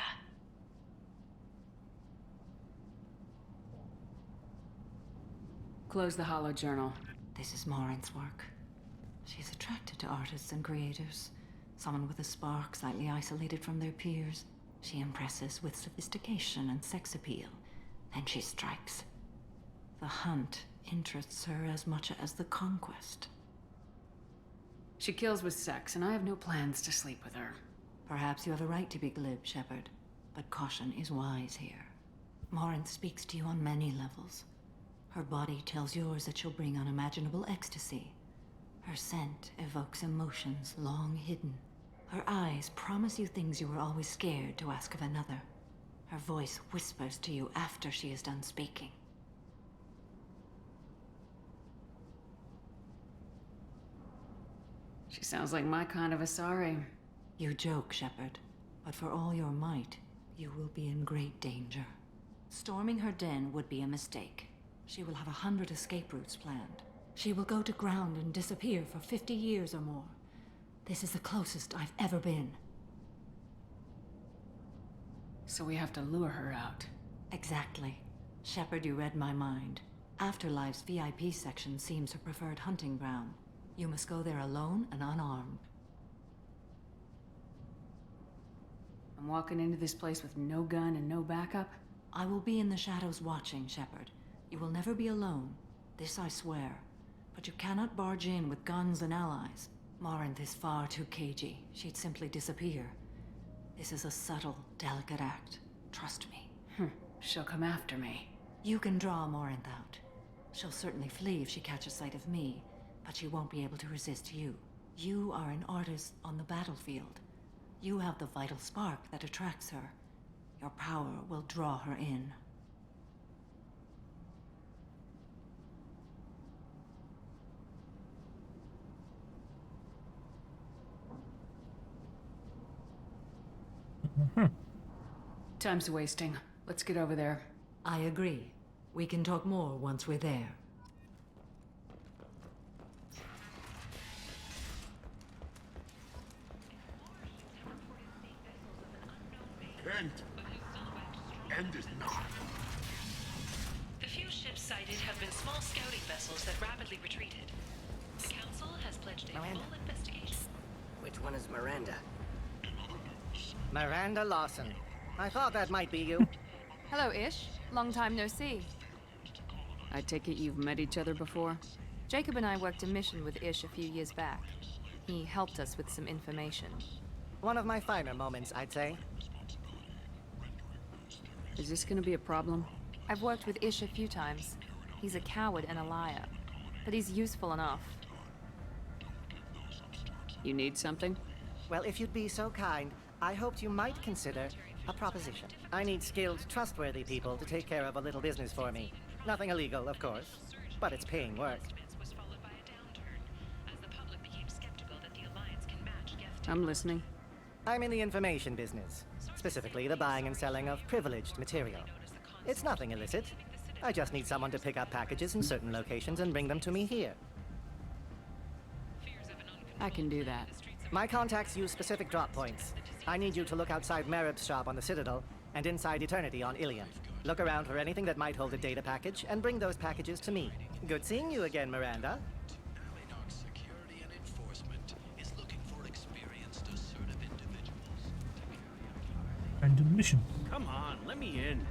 Close the hollow journal. This is Morin's work. She's attracted to artists and creators. Someone with a spark, slightly isolated from their peers. She impresses with sophistication and sex appeal. Then she strikes. The hunt interests her as much as the conquest. She kills with sex, and I have no plans to sleep with her. Perhaps you have a right to be glib, Shepard, but caution is wise here. Morin speaks to you on many levels. Her body tells yours that she'll bring unimaginable ecstasy. Her scent evokes emotions long hidden. Her eyes promise you things you were always scared to ask of another. Her voice whispers to you after she is done speaking. She sounds like my kind of Asari. You joke, Shepard, but for all your might, you will be in great danger. Storming her den would be a mistake. She will have 100 escape routes planned. She will go to ground and disappear for 50 years or more. This is the closest I've ever been. So we have to lure her out. Exactly. Shepard, you read my mind. Afterlife's VIP section seems her preferred hunting ground. You must go there alone and unarmed. I'm walking into this place with no gun and no backup? I will be in the shadows watching, Shepard. You will never be alone. This I swear. But you cannot barge in with guns and allies. Morinth is far too cagey. She'd simply disappear. This is a subtle, delicate act. Trust me. She'll come after me. You can draw Morinth out. She'll certainly flee if she catches sight of me, but she won't be able to resist you. You are an artist on the battlefield. You have the vital spark that attracts her. Your power will draw her in. Time's wasting. Let's get over there. I agree. We can talk more once we're there. Kent! End is not. The few ships sighted have been small scouting vessels that rapidly retreated. The Council has pledged a Miranda. full investigation. Which one is Miranda? Miranda Lawson. I thought that might be you. Hello, Ish. Long time no see. I take it you've met each other before? Jacob and I worked a mission with Ish a few years back. He helped us with some information. One of my finer moments, I'd say. Is this gonna be a problem? I've worked with Ish a few times. He's a coward and a liar, but he's useful enough. You need something? Well, if you'd be so kind, I hoped you might consider a proposition. I need skilled, trustworthy people to take care of a little business for me. Nothing illegal, of course, but it's paying work. I'm listening. I'm in the information business, specifically the buying and selling of privileged material. It's nothing illicit. I just need someone to pick up packages in certain locations and bring them to me here. I can do that. My contacts use specific drop points. I need you to look outside Merib's shop on the Citadel and inside Eternity on Ilion. Look around for anything that might hold a data package and bring those packages to me. Good seeing you again, Miranda. Security and enforcement is looking for experienced, assertive individuals. Random mission. Come on, let me in.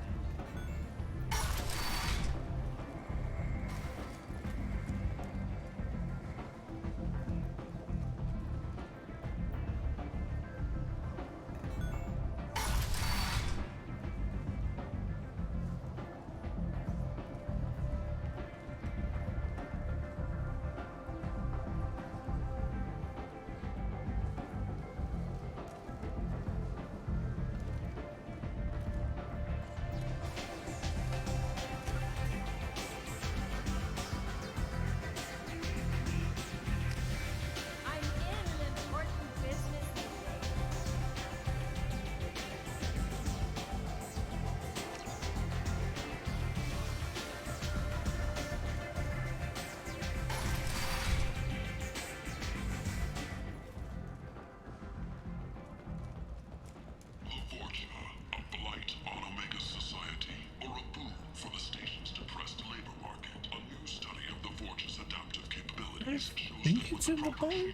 I think it's in the bowl. Young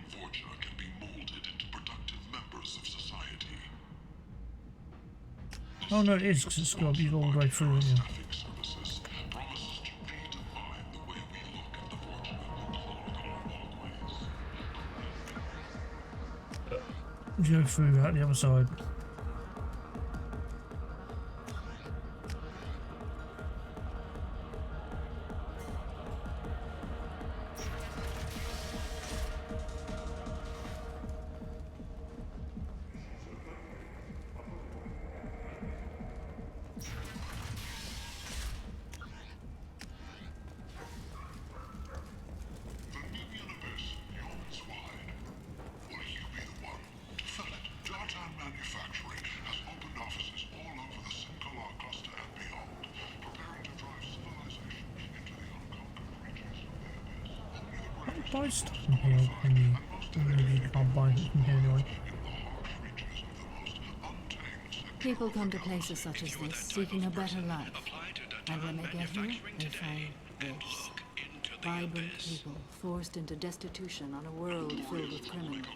Vorcha can be molded into productive members of society. Oh no, it is, because it's got to be all the way through, isn't it? Services promises to redefine the way we look at the Vorcha who clog our walkways. Go through out the other side. Buy stuff from here, maybe you can't buy it from here anyway. People come to places such as this seeking a better life. And when they get here, they find this. Vibrant people forced into destitution on a world filled with criminals.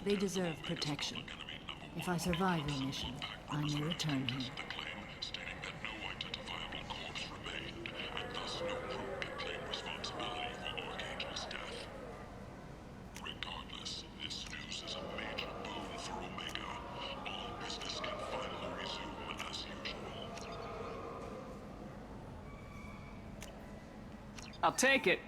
They deserve protection. If I survive the mission, I may return here. Regardless, this news is a major boon for Omega. All business can finally resume as usual. I'll take it.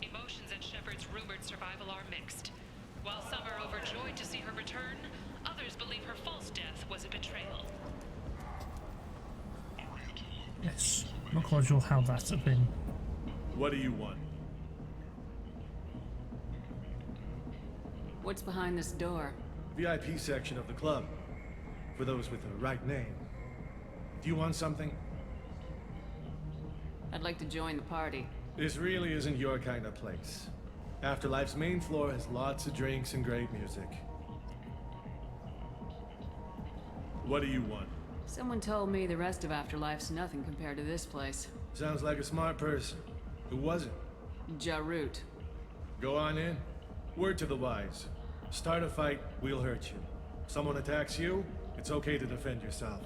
Emotions at Shepard's rumored survival are mixed. While some are overjoyed to see her return, others believe her false death was a betrayal. Yes, not quite sure how that's been. What do you want? What's behind this door? VIP section of the club. For those with the right name. Do you want something? I'd like to join the party. This really isn't your kind of place. Afterlife's main floor has lots of drinks and great music. What do you want? Someone told me the rest of Afterlife's nothing compared to this place. Sounds like a smart person. Who was it? Jarut. Go on in. Word to the wise. Start a fight, we'll hurt you. Someone attacks you, it's okay to defend yourself.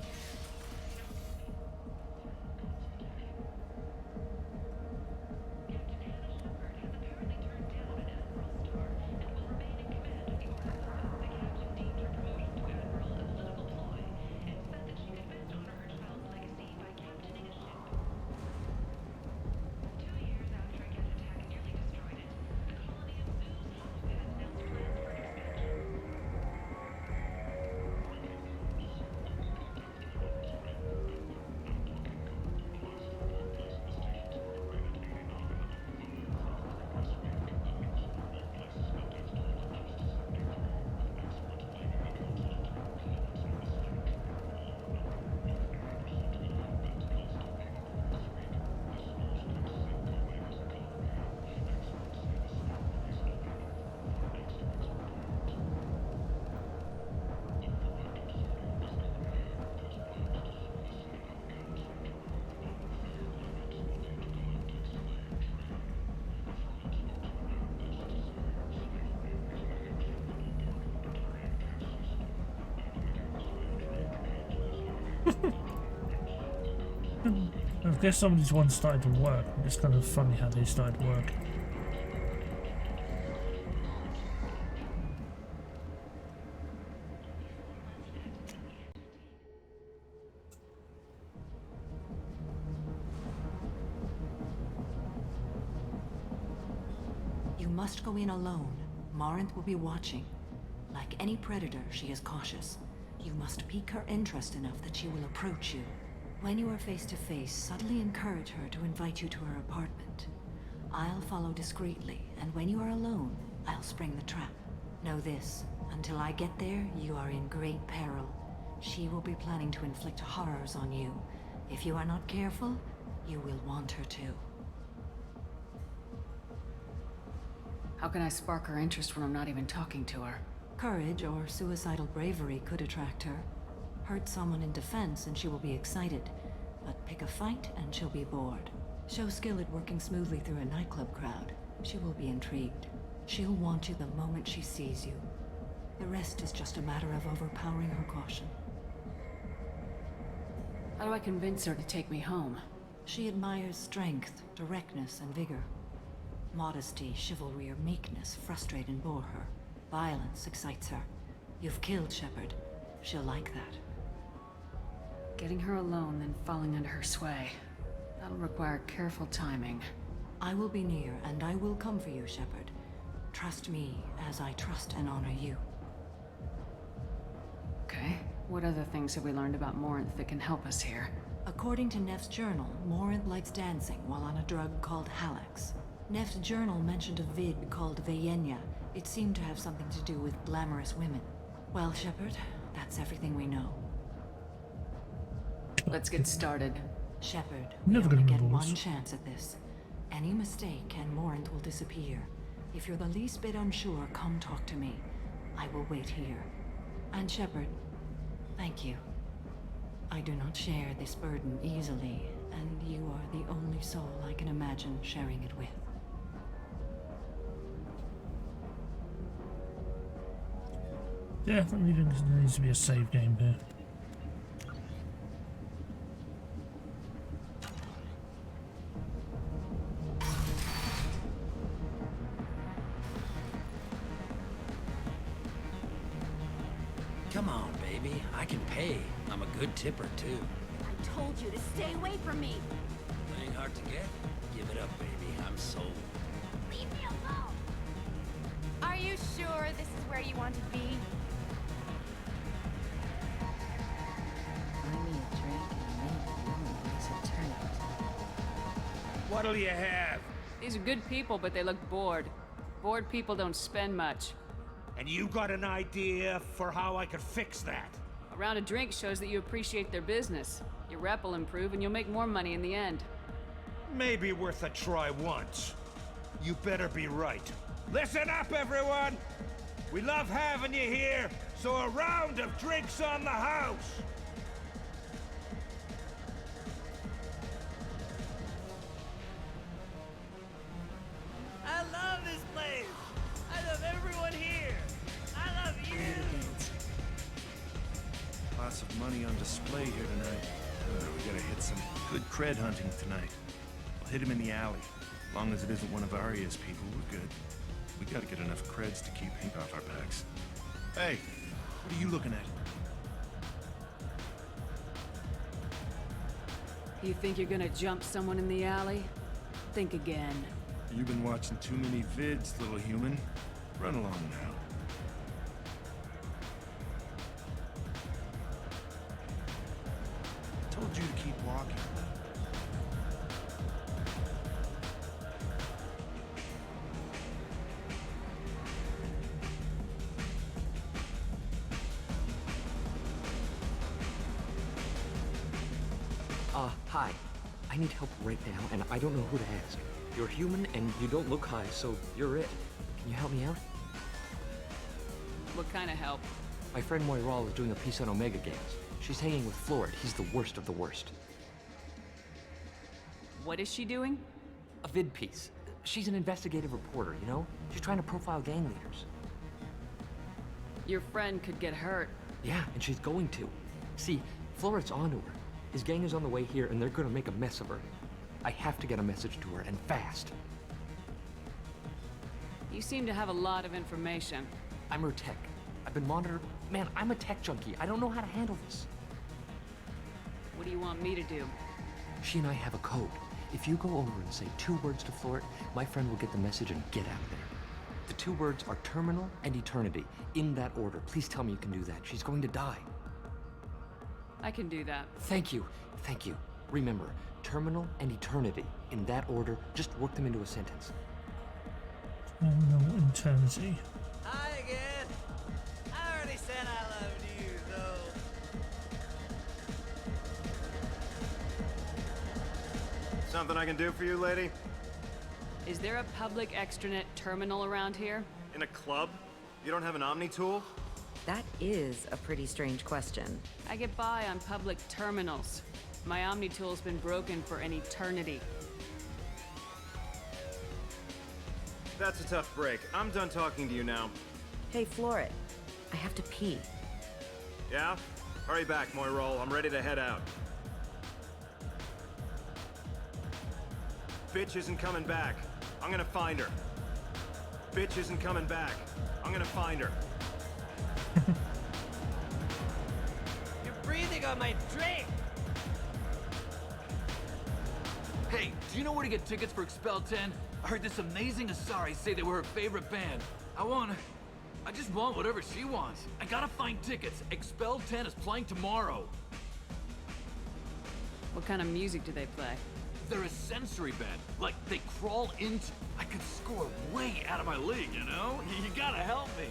I guess some of these ones started to work. It's kind of funny how they started to work. You must go in alone. Marinth will be watching. Like any predator, she is cautious. You must pique her interest enough that she will approach you. When you are face to face, subtly encourage her to invite you to her apartment. I'll follow discreetly, and when you are alone, I'll spring the trap. Know this, until I get there, you are in great peril. She will be planning to inflict horrors on you. If you are not careful, you will want her to. How can I spark her interest when I'm not even talking to her? Courage or suicidal bravery could attract her. Hurt someone in defense and she will be excited. But pick a fight and she'll be bored. Show skill at working smoothly through a nightclub crowd. She will be intrigued. She'll want you the moment she sees you. The rest is just a matter of overpowering her caution. How do I convince her to take me home? She admires strength, directness, and vigor. Modesty, chivalry, or meekness frustrate and bore her. Violence excites her. You've killed Shepard. She'll like that. Getting her alone, then falling under her sway. That'll require careful timing. I will be near, and I will come for you, Shepard. Trust me, as I trust and honor you. Okay. What other things have we learned about Morinth that can help us here? According to Neff's journal, Morinth likes dancing while on a drug called Halax. Neff's journal mentioned a vid called Vayenya. It seemed to have something to do with glamorous women. Well, Shepard, that's everything we know. Let's get started. Shepard, we Never only gonna get remember one chance at this. Any mistake and Morinth will disappear. If you're the least bit unsure, come talk to me. I will wait here. And Shepard, thank you. I do not share this burden easily, and you are the only soul I can imagine sharing it with. Definitely there needs to be a save game here. Come on, baby. I can pay. I'm a good tipper, too. I told you to stay away from me. Playing hard to get? Give it up, baby. I'm sold. Leave me alone. Are you sure this is where you want to be? Buy me a drink and maybe you'll embrace a tournament. What'll you have? These are good people, but they look bored. Bored people don't spend much. And you got an idea for how I could fix that? A round of drinks shows that you appreciate their business. Your rep will improve and you'll make more money in the end. Maybe worth a try once. You better be right. Listen up, everyone! We love having you here, so a round of drinks on the house! I love this place! I love everyone here! I love you! Lots of money on display here tonight. We gotta hit some good cred hunting tonight. I'll hit him in the alley. As long as it isn't one of Arya's people, we're good. We gotta get enough creds to keep ink off our backs. Hey, what are you looking at? You think you're gonna jump someone in the alley? Think again. You've been watching too many vids, little human. Run along now. I told you to keep walking. Hi. I need help right now, and I don't know who to ask. You're human, and you don't look high, so you're it. Can you help me out? What kind of help? My friend Moiral is doing a piece on Omega Games. She's hanging with Florid. He's the worst of the worst. What is she doing? A vid piece. She's an investigative reporter, you know? She's trying to profile gang leaders. Your friend could get hurt. Yeah, and she's going to. See, Florid's onto her. His gang is on the way here, and they're gonna make a mess of her. I have to get a message to her, and fast. You seem to have a lot of information. I'm her tech. I've been monitored. Man, I'm a tech junkie. I don't know how to handle this. What do you want me to do? She and I have a code. If you go over and say 2 words to Florid, my friend will get the message and get out of there. The 2 words are terminal and eternity, in that order. Please tell me you can do that. She's going to die. I can do that. Thank you. Thank you. Remember, terminal and eternity. In that order, just work them into a sentence. Terminal eternity. Hi again. I already said I loved you, though. Something I can do for you, lady? Is there a public extranet terminal around here? In a club? You don't have an Omni tool? That is a pretty strange question. I get by on public terminals. My Omni tool's been broken for an eternity. That's a tough break. I'm done talking to you now. Hey, Floret. I have to pee. Yeah? Hurry back, Moirol. I'm ready to head out. Bitch isn't coming back. I'm gonna find her. Bitch isn't coming back. I'm gonna find her. You're breathing on my drink! Hey, do you know where to get tickets for Expel 10? I heard this amazing Asari say they were her favorite band. I just want whatever she wants. I gotta find tickets. Expel 10 is playing tomorrow. What kind of music do they play? They're a sensory band. Like, they crawl into... I could score way out of my league, you know? You gotta help me.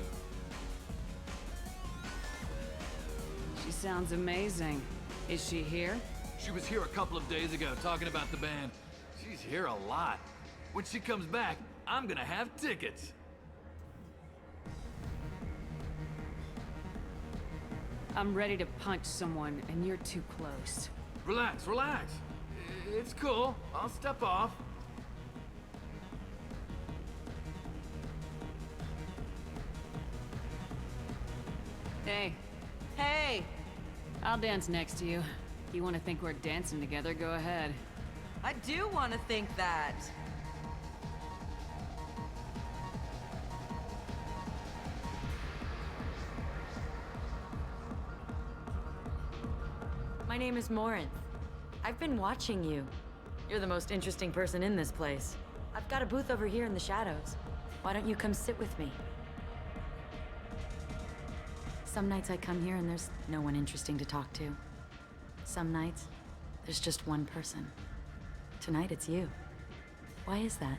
She sounds amazing. Is she here? She was here a couple of days ago talking about the band. She's here a lot. When she comes back, I'm gonna have tickets. I'm ready to punch someone, and you're too close. Relax, relax. It's cool. I'll step off. Hey. Hey! I'll dance next to you. You want to think we're dancing together, go ahead. I do want to think that. My name is Morinth. I've been watching you. You're the most interesting person in this place. I've got a booth over here in the shadows. Why don't you come sit with me? Some nights I come here and there's no one interesting to talk to. Some nights, there's just one person. Tonight it's you. Why is that?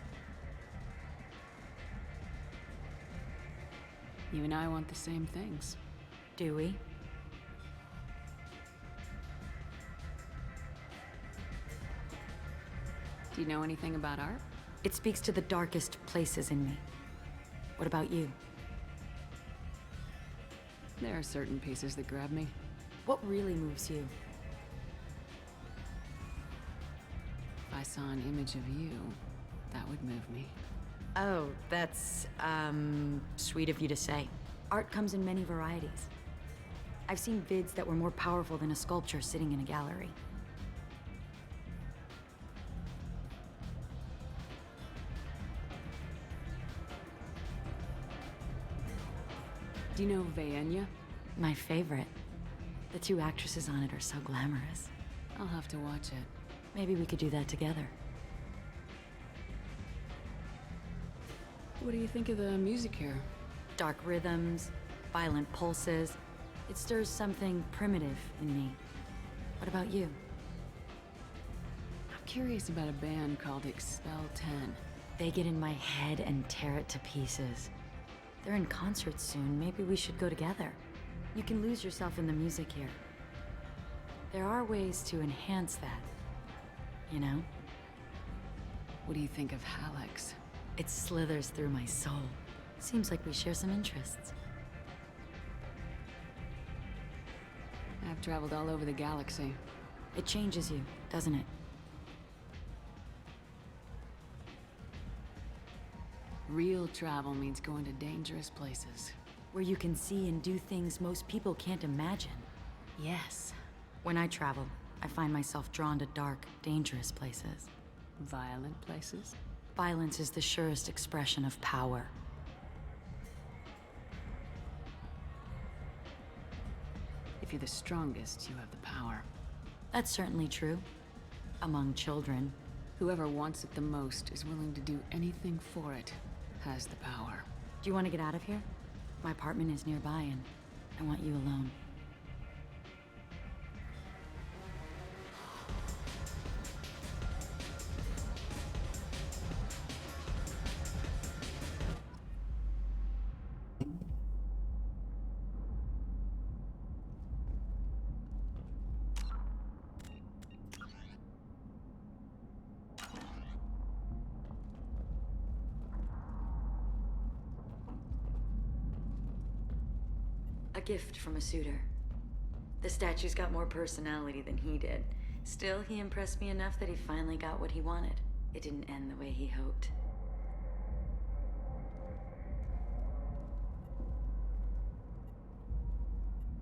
You and I want the same things. Do we? Do you know anything about art? It speaks to the darkest places in me. What about you? There are certain pieces that grab me. What really moves you? If I saw an image of you, that would move me. Oh, that's, sweet of you to say. Art comes in many varieties. I've seen vids that were more powerful than a sculpture sitting in a gallery. Do you know Vaenya? My favorite. The two actresses on it are so glamorous. I'll have to watch it. Maybe we could do that together. What do you think of the music here? Dark rhythms, violent pulses. It stirs something primitive in me. What about you? I'm curious about a band called Expel 10. They get in my head and tear it to pieces. They're in concert soon. Maybe we should go together. You can lose yourself in the music here. There are ways to enhance that, you know? What do you think of Hallex? It slithers through my soul. Seems like we share some interests. I've traveled all over the galaxy. It changes you, doesn't it? Real travel means going to dangerous places. Where you can see and do things most people can't imagine. Yes. When I travel, I find myself drawn to dark, dangerous places. Violent places? Violence is the surest expression of power. If you're the strongest, you have the power. That's certainly true. Among children. Whoever wants it the most is willing to do anything for it, has the power. Do you want to get out of here? My apartment is nearby and I want you alone. gift from a suitor. The statue's got more personality than he did. Still, he impressed me enough that he finally got what he wanted. It didn't end the way he hoped.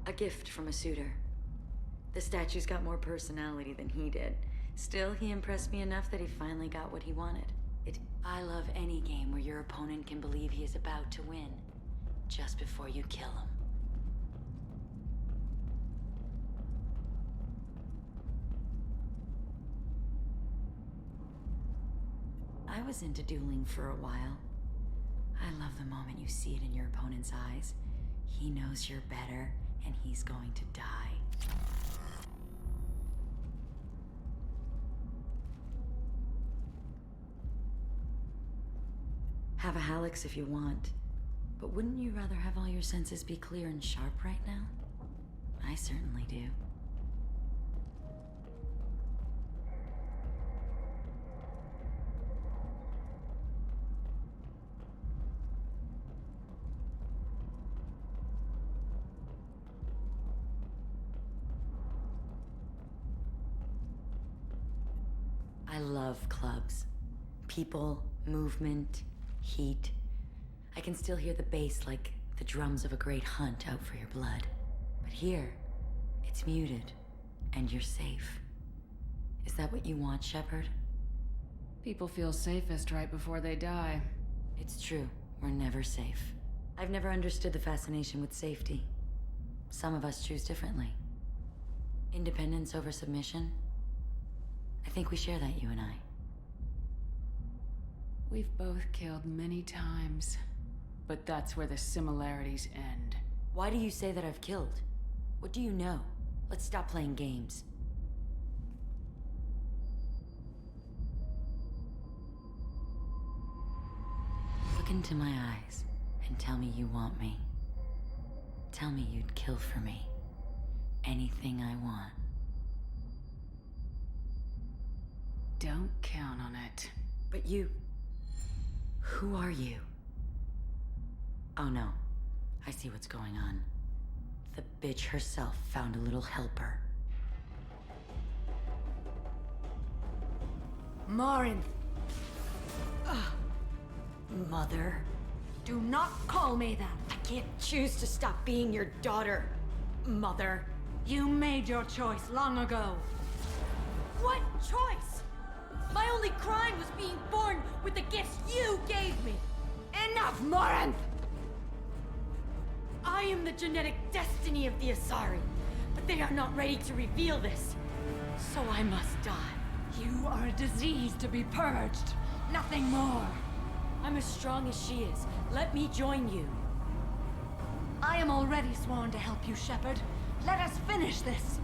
A gift from a suitor. The statue's got more personality than he did. Still, he impressed me enough that he finally got what he wanted. I love any game where your opponent can believe he is about to win, just before you kill him. I was into dueling for a while. I love the moment you see it in your opponent's eyes. He knows you're better, and he's going to die. Have a Hallex if you want, but wouldn't you rather have all your senses be clear and sharp right now? I certainly do. I love clubs. People, movement, heat. I can still hear the bass like the drums of a great hunt out for your blood. But here, it's muted, and you're safe. Is that what you want, Shepard? People feel safest right before they die. It's true. We're never safe. I've never understood the fascination with safety. Some of us choose differently. Independence over submission? I think we share that, you and I. We've both killed many times, but that's where the similarities end. Why do you say that I've killed? What do you know? Let's stop playing games. Look into my eyes and tell me you want me. Tell me you'd kill for me. Anything I want. Don't count on it. But you... Who are you? Oh no. I see what's going on. The bitch herself found a little helper. Morinth! Mother. Do not call me that! I can't choose to stop being your daughter, Mother. You made your choice long ago. What choice? My only crime was being born with the gifts you gave me. Enough, Morinth! I am the genetic destiny of the Asari, but they are not ready to reveal this. So I must die. You are a disease to be purged. Nothing more. I'm as strong as she is. Let me join you. I am already sworn to help you, Shepard. Let us finish this.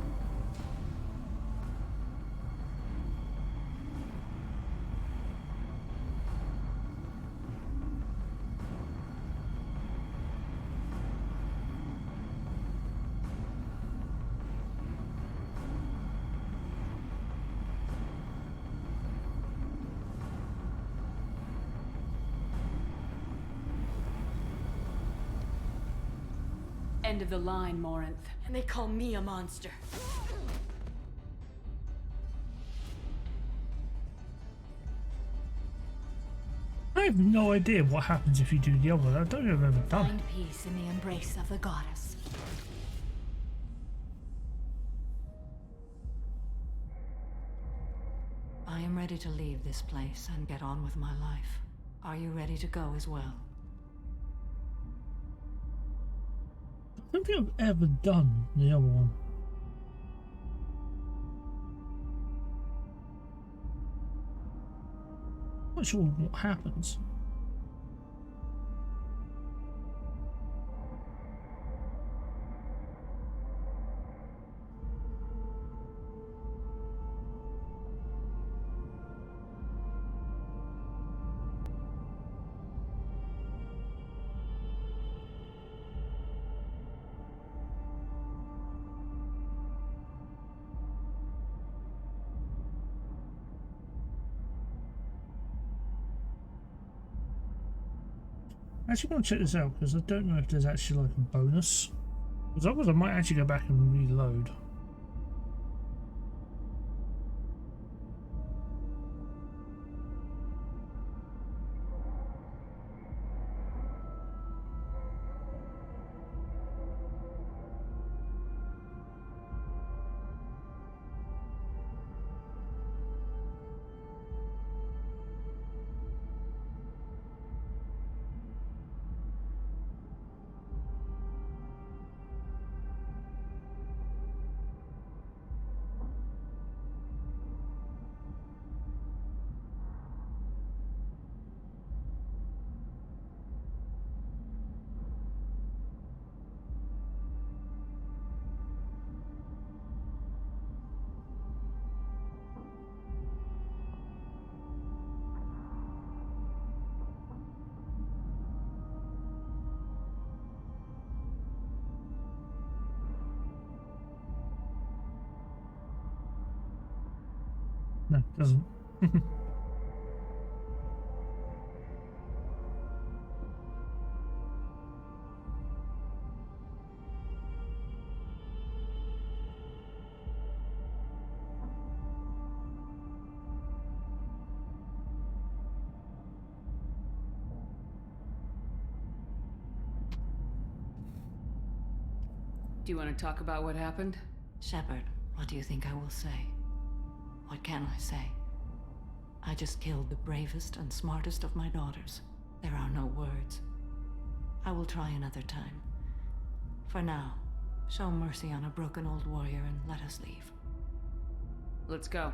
End of the line, Morinth. And they call me a monster. I have no idea what happens if you do the other. I don't know if I've ever done it. Find peace in the embrace of the goddess. I am ready to leave this place and get on with my life. Are you ready to go as well? I don't think I've ever done the other one. I'm not sure what happens. I actually want to check this out because I don't know if there's actually like a bonus Because otherwise I might actually go back and reload. No, it doesn't. Do you want to talk about what happened? Shepard, what do you think I will say? What can I say? I just killed the bravest and smartest of my daughters. There are no words. I will try another time. For now, show mercy on a broken old warrior and let us leave. Let's go.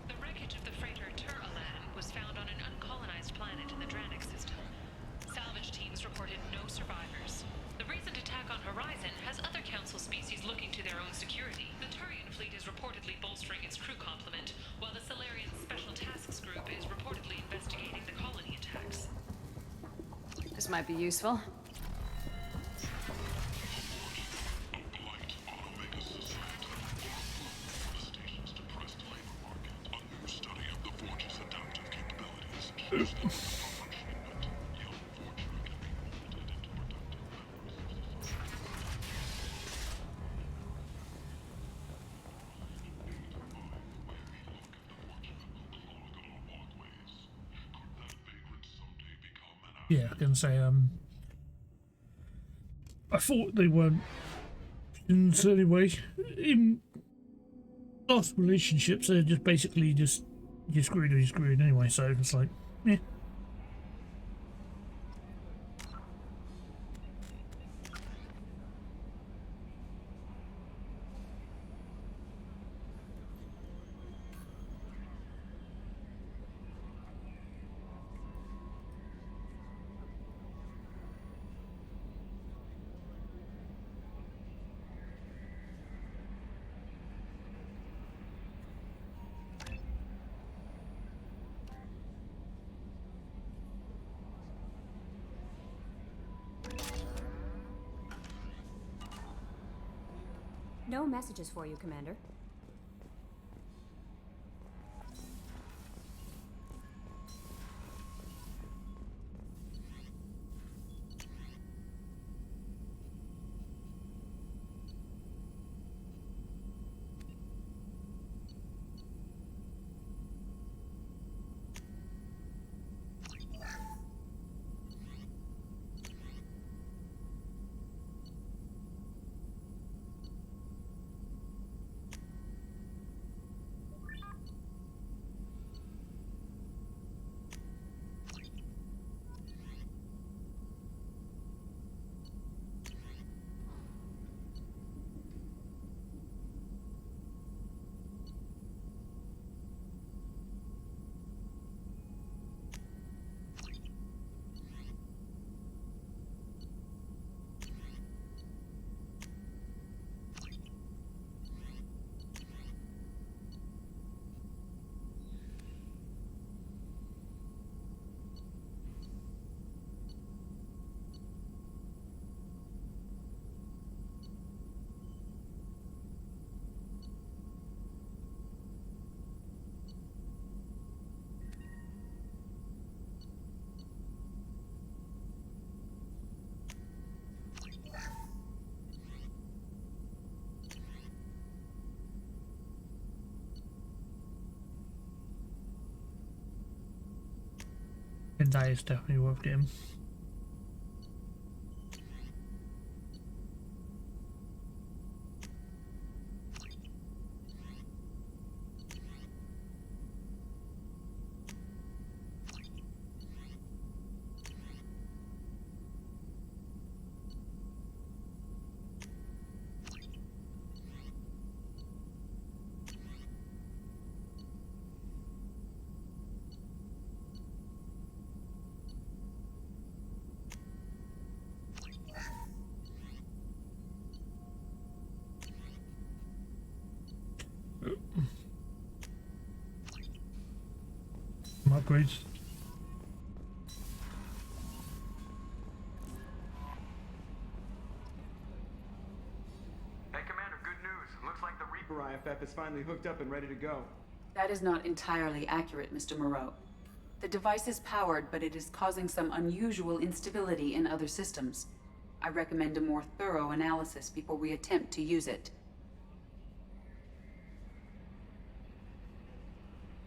The wreckage of the freighter Tur-Alan was found on an uncolonized planet in the Dranik system. Salvage teams reported no survivors. The recent attack on Horizon has other Council species looking to their own security. The Turian fleet is reportedly bolstering its crew complement, while the Solarian Special Tasks Group is reportedly investigating the colony attacks. This might be useful. Yeah, I can say I thought they weren't in a certain way in lost relationships. They're just basically just you're screwed or you're screwed anyway. So it's like, yeah. No messages for you, Commander. think that is definitely worth getting. Upgrades. Hey, Commander, good news. Looks like the Reaper IFF is finally hooked up and ready to go. That is not entirely accurate, Mr. Moreau. The device is powered, but it is causing some unusual instability in other systems. I recommend a more thorough analysis before we attempt to use it.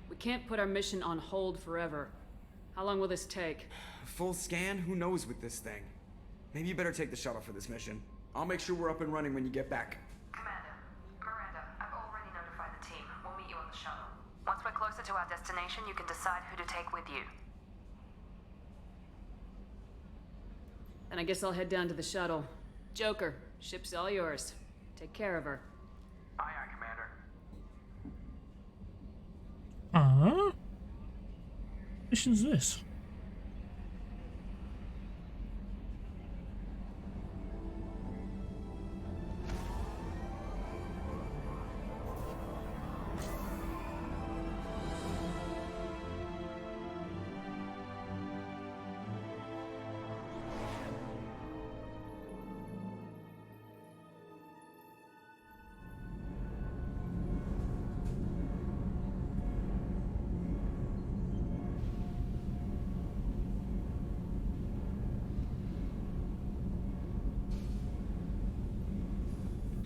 We can't put our mission on hold forever. How long will this take? Full scan? Who knows with this thing? Maybe you better take the shuttle for this mission. I'll make sure we're up and running when you get back. Commander, Miranda, I've already notified the team. We'll meet you on the shuttle. Once we're closer to our destination, you can decide who to take with you. Then I guess I'll head down to the shuttle. Joker, ship's all yours. Take care of her. Aye, aye, Commander. Mission's this?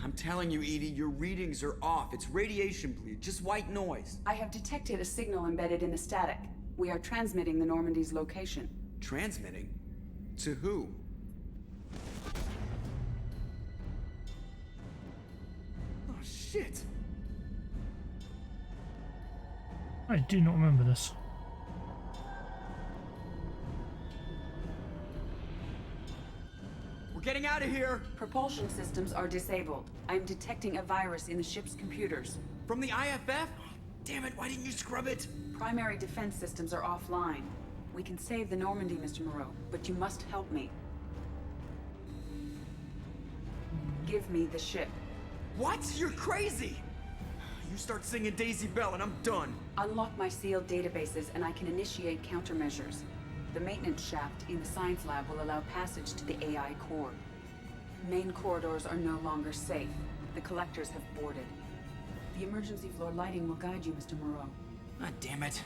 I'm telling you, Edie, your readings are off. It's radiation bleed, just white noise. I have detected a signal embedded in the static. We are transmitting the Normandy's location. Transmitting? To who? Oh, shit! I do not remember this. We're getting out of here! Propulsion systems are disabled. I am detecting a virus in the ship's computers. From the IFF? Damn it, why didn't you scrub it? Primary defense systems are offline. We can save the Normandy, Mr. Moreau, but you must help me. Give me the ship. What? You're crazy! You start singing Daisy Bell and I'm done. Unlock my sealed databases and I can initiate countermeasures. The maintenance shaft in the science lab will allow passage to the AI core. Main corridors are no longer safe. The collectors have boarded. The emergency floor lighting will guide you, Mr. Moreau. God damn it.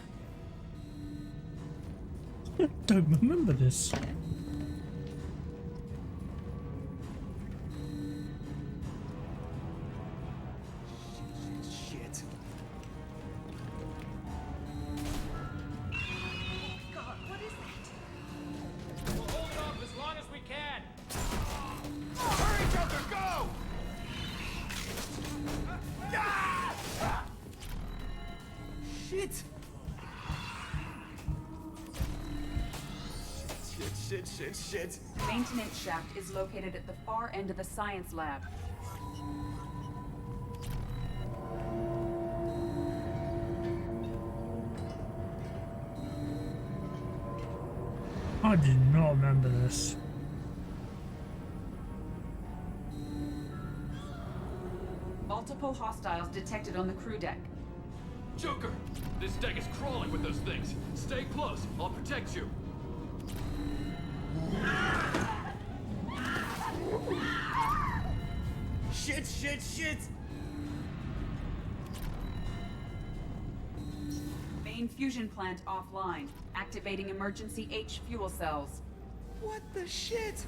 I don't remember this. Shit. God, what is that? We'll hold it off as long as we can. Hurry, Joker, go! Shit! Shit. Maintenance shaft is located at the far end of the science lab. I do not remember this. Multiple hostiles detected on the crew deck. Joker! This deck is crawling with those things. Stay close. I'll protect you. Shit! Main fusion plant offline. Activating emergency H fuel cells. What the shit?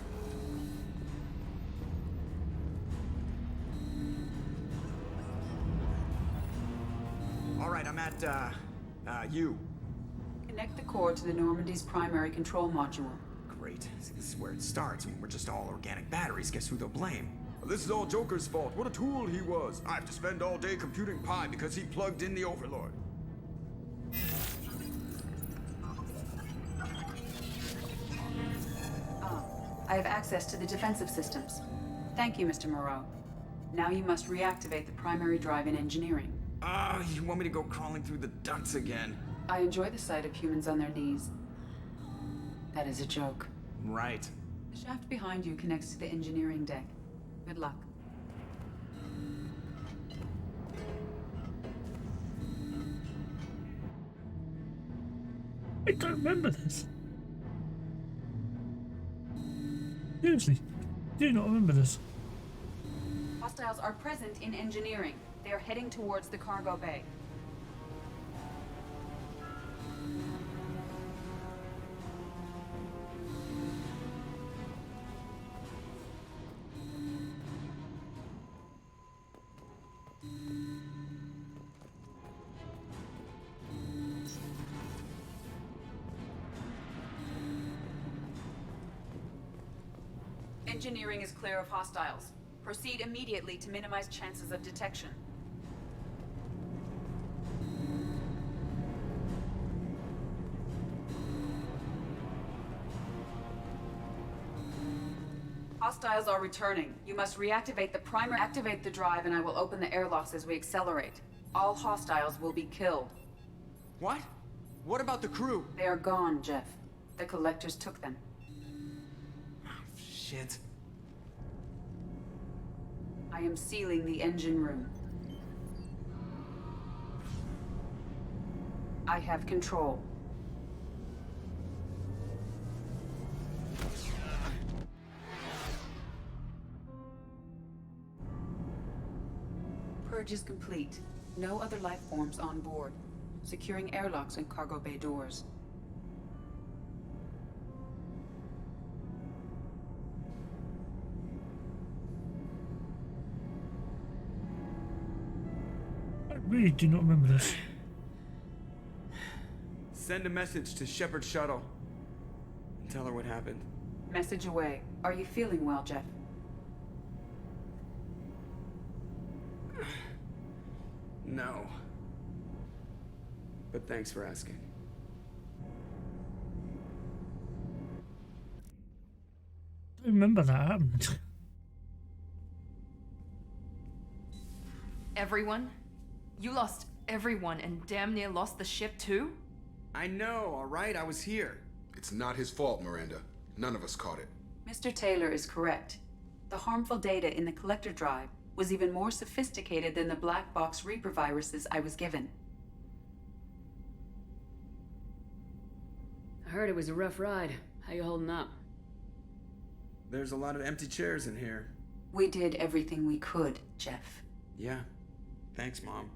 All right, I'm at, you. Connect the core to the Normandy's primary control module. Great. See, this is where it starts. When we're just all organic batteries, guess who they'll blame? This is all Joker's fault. What a tool he was. I have to spend all day computing pi because he plugged in the Overlord. I have access to the defensive systems. Thank you, Mr. Moreau. Now you must reactivate the primary drive in engineering. You want me to go crawling through the ducts again? I enjoy the sight of humans on their knees. That is a joke. Right. The shaft behind you connects to the engineering deck. Good luck. I don't remember this. Seriously, do not remember this. Hostiles are present in engineering. They are heading towards the cargo bay. Engineering is clear of hostiles. Proceed immediately to minimize chances of detection. Hostiles are returning. You must reactivate the primary. Activate the drive and I will open the airlocks as we accelerate. All hostiles will be killed. What? What about the crew? They are gone, Jeff. The collectors took them. Shit. I am sealing the engine room. I have control. Purge is complete. No other life forms on board. Securing airlocks and cargo bay doors. I really do not remember this. Send a message to Shepard's shuttle. And tell her what happened. Message away. Are you feeling well, Jeff? No. But thanks for asking. I don't remember that happened. Everyone? You lost everyone and damn near lost the ship too? I know, alright? I was here. It's not his fault, Miranda. None of us caught it. Mr. Taylor is correct. The harmful data in the collector drive was even more sophisticated than the black box Reaper viruses I was given. I heard it was a rough ride. How you holding up? There's a lot of empty chairs in here. We did everything we could, Jeff. Yeah. Thanks, Mom.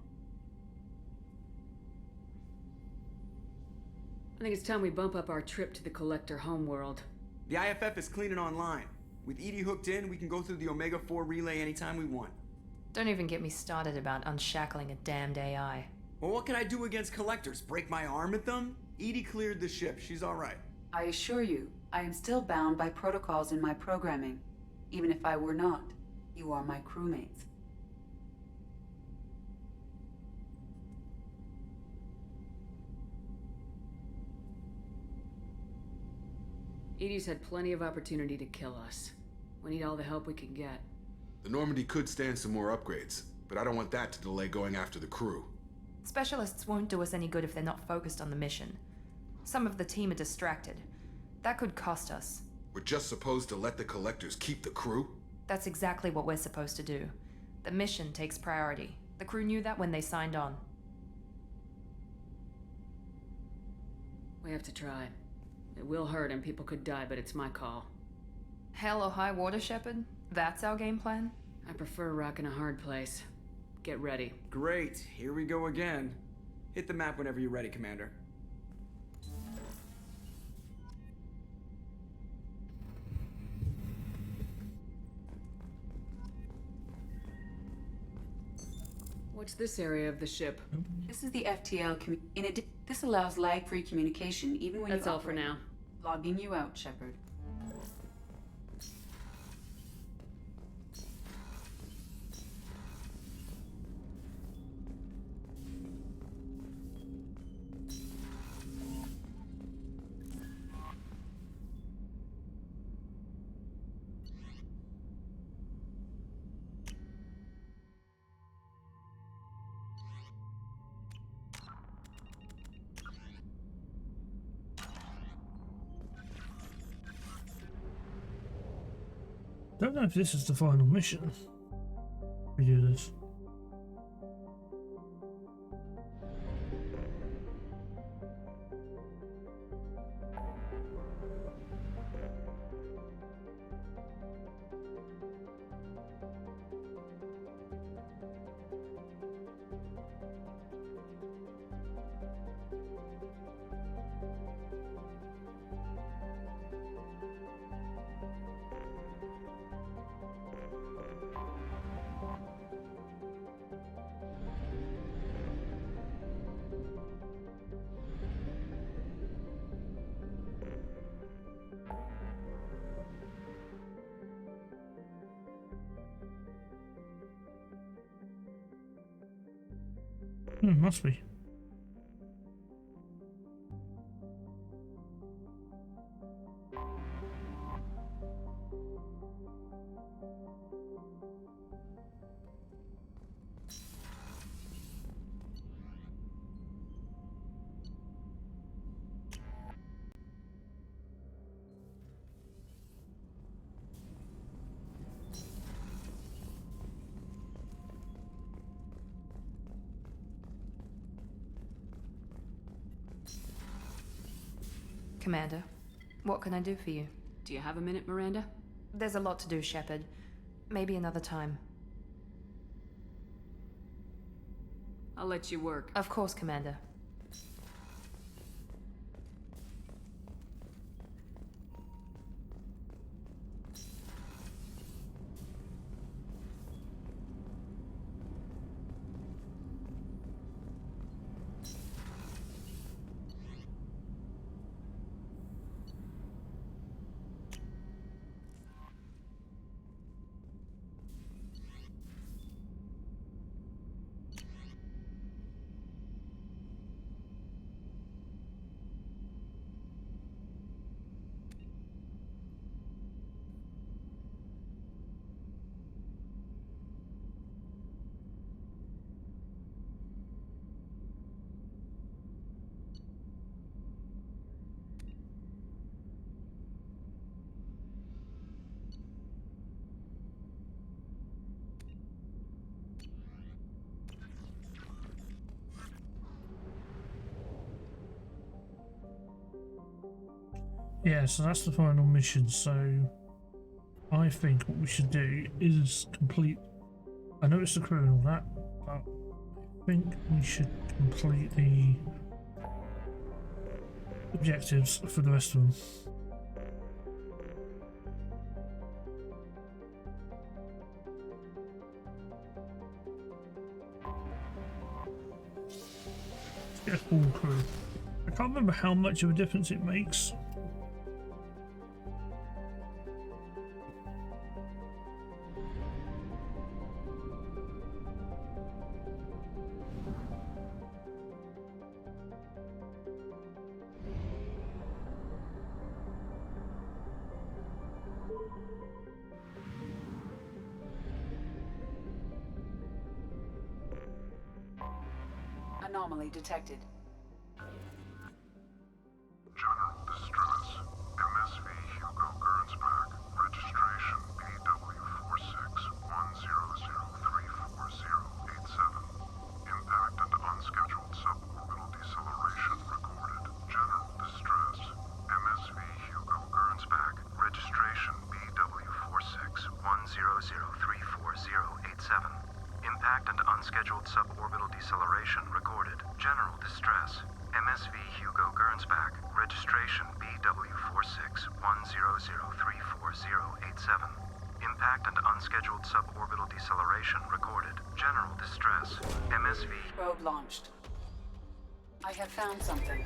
I think it's time we bump up our trip to the collector homeworld. The IFF is clean and online. With EDI hooked in, we can go through the Omega-4 relay anytime we want. Don't even get me started about unshackling a damned AI. Well, what can I do against collectors? Break my arm at them? EDI cleared the ship. She's alright. I assure you, I am still bound by protocols in my programming. Even if I were not, you are my crewmates. Edie's had plenty of opportunity to kill us. We need all the help we can get. The Normandy could stand some more upgrades, but I don't want that to delay going after the crew. Specialists won't do us any good if they're not focused on the mission. Some of the team are distracted. That could cost us. We're just supposed to let the collectors keep the crew? That's exactly what we're supposed to do. The mission takes priority. The crew knew that when they signed on. We have to try. It will hurt and people could die, but it's my call. Hell or high water, Shepard? That's our game plan? I prefer rocking a hard place. Get ready. Great. Here we go again. Hit the map whenever you're ready, Commander. What's this area of the ship? This is the FTL. This allows lag-free communication even when That's all for now. Logging you out, Shepard. Don't know if this is the final mission. We do this. Must be. Commander, what can I do for you? Do you have a minute, Miranda? There's a lot to do, Shepard. Maybe another time. I'll let you work. Of course, Commander. Yeah, so that's the final mission. So I think what we should do is complete. I know it's the crew and all that, but I think we should complete the objectives for the rest of them. Let's get a full crew. I can't remember how much of a difference it makes. Anomaly detected. General distress. MSV Hugo Gernsback. Registration BW4610034087. Impact and unscheduled suborbital deceleration recorded. General distress. MSV Hugo Gernsback. Registration BW4610034087. Impact and unscheduled suborbital deceleration recorded. General distress. MSV Hugo Gernsback. Registration BW4610034087. Impact and unscheduled suborbital deceleration recorded. General distress. MSV. Probe launched. I have found something.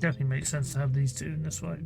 Definitely makes sense to have these two in this fight.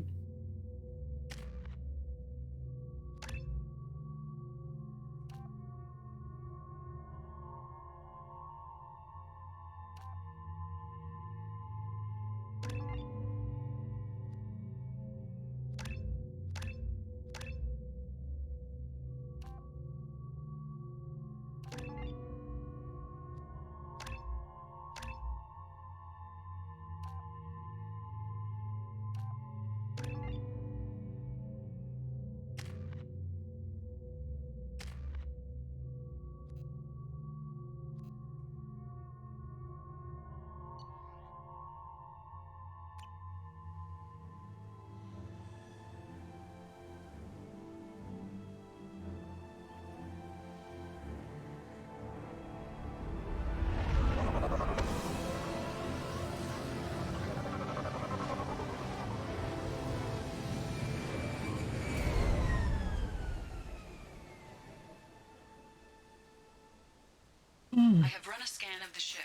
I have run a scan of the ship.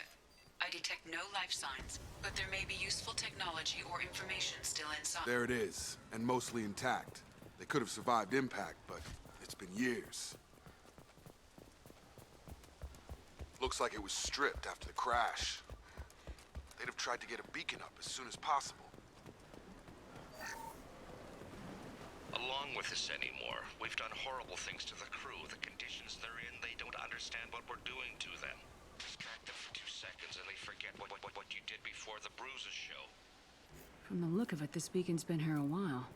I detect no life signs, but there may be useful technology or information still inside. There it is, and mostly intact. They could have survived impact, but it's been years. Looks like it was stripped after the crash. They'd have tried to get a beacon up as soon as possible. Along with this anymore. We've done horrible things to the crew. The conditions they're in, they don't understand what we're doing to them. Distract them for 2 seconds and they forget what you did before the bruises show. From the look of it, this beacon's been here a while.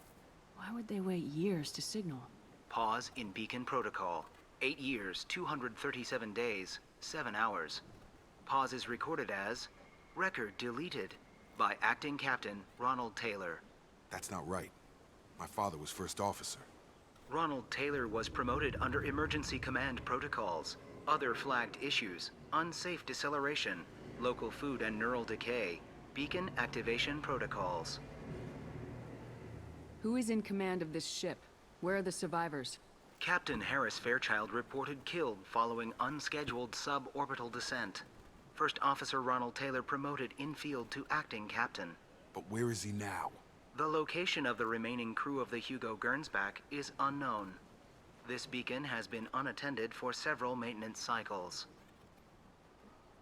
Why would they wait years to signal? Pause in beacon protocol. 8 years, 237 days, 7 hours. Pause is recorded as record deleted by acting captain Ronald Taylor. That's not right. My father was first officer. Ronald Taylor was promoted under emergency command protocols. Other flagged issues: unsafe deceleration, local food and neural decay, beacon activation protocols. Who is in command of this ship? Where are the survivors? Captain Harris Fairchild reported killed following unscheduled suborbital descent. First Officer Ronald Taylor promoted in-field to acting captain. But where is he now? The location of the remaining crew of the Hugo Gernsback is unknown. This beacon has been unattended for several maintenance cycles.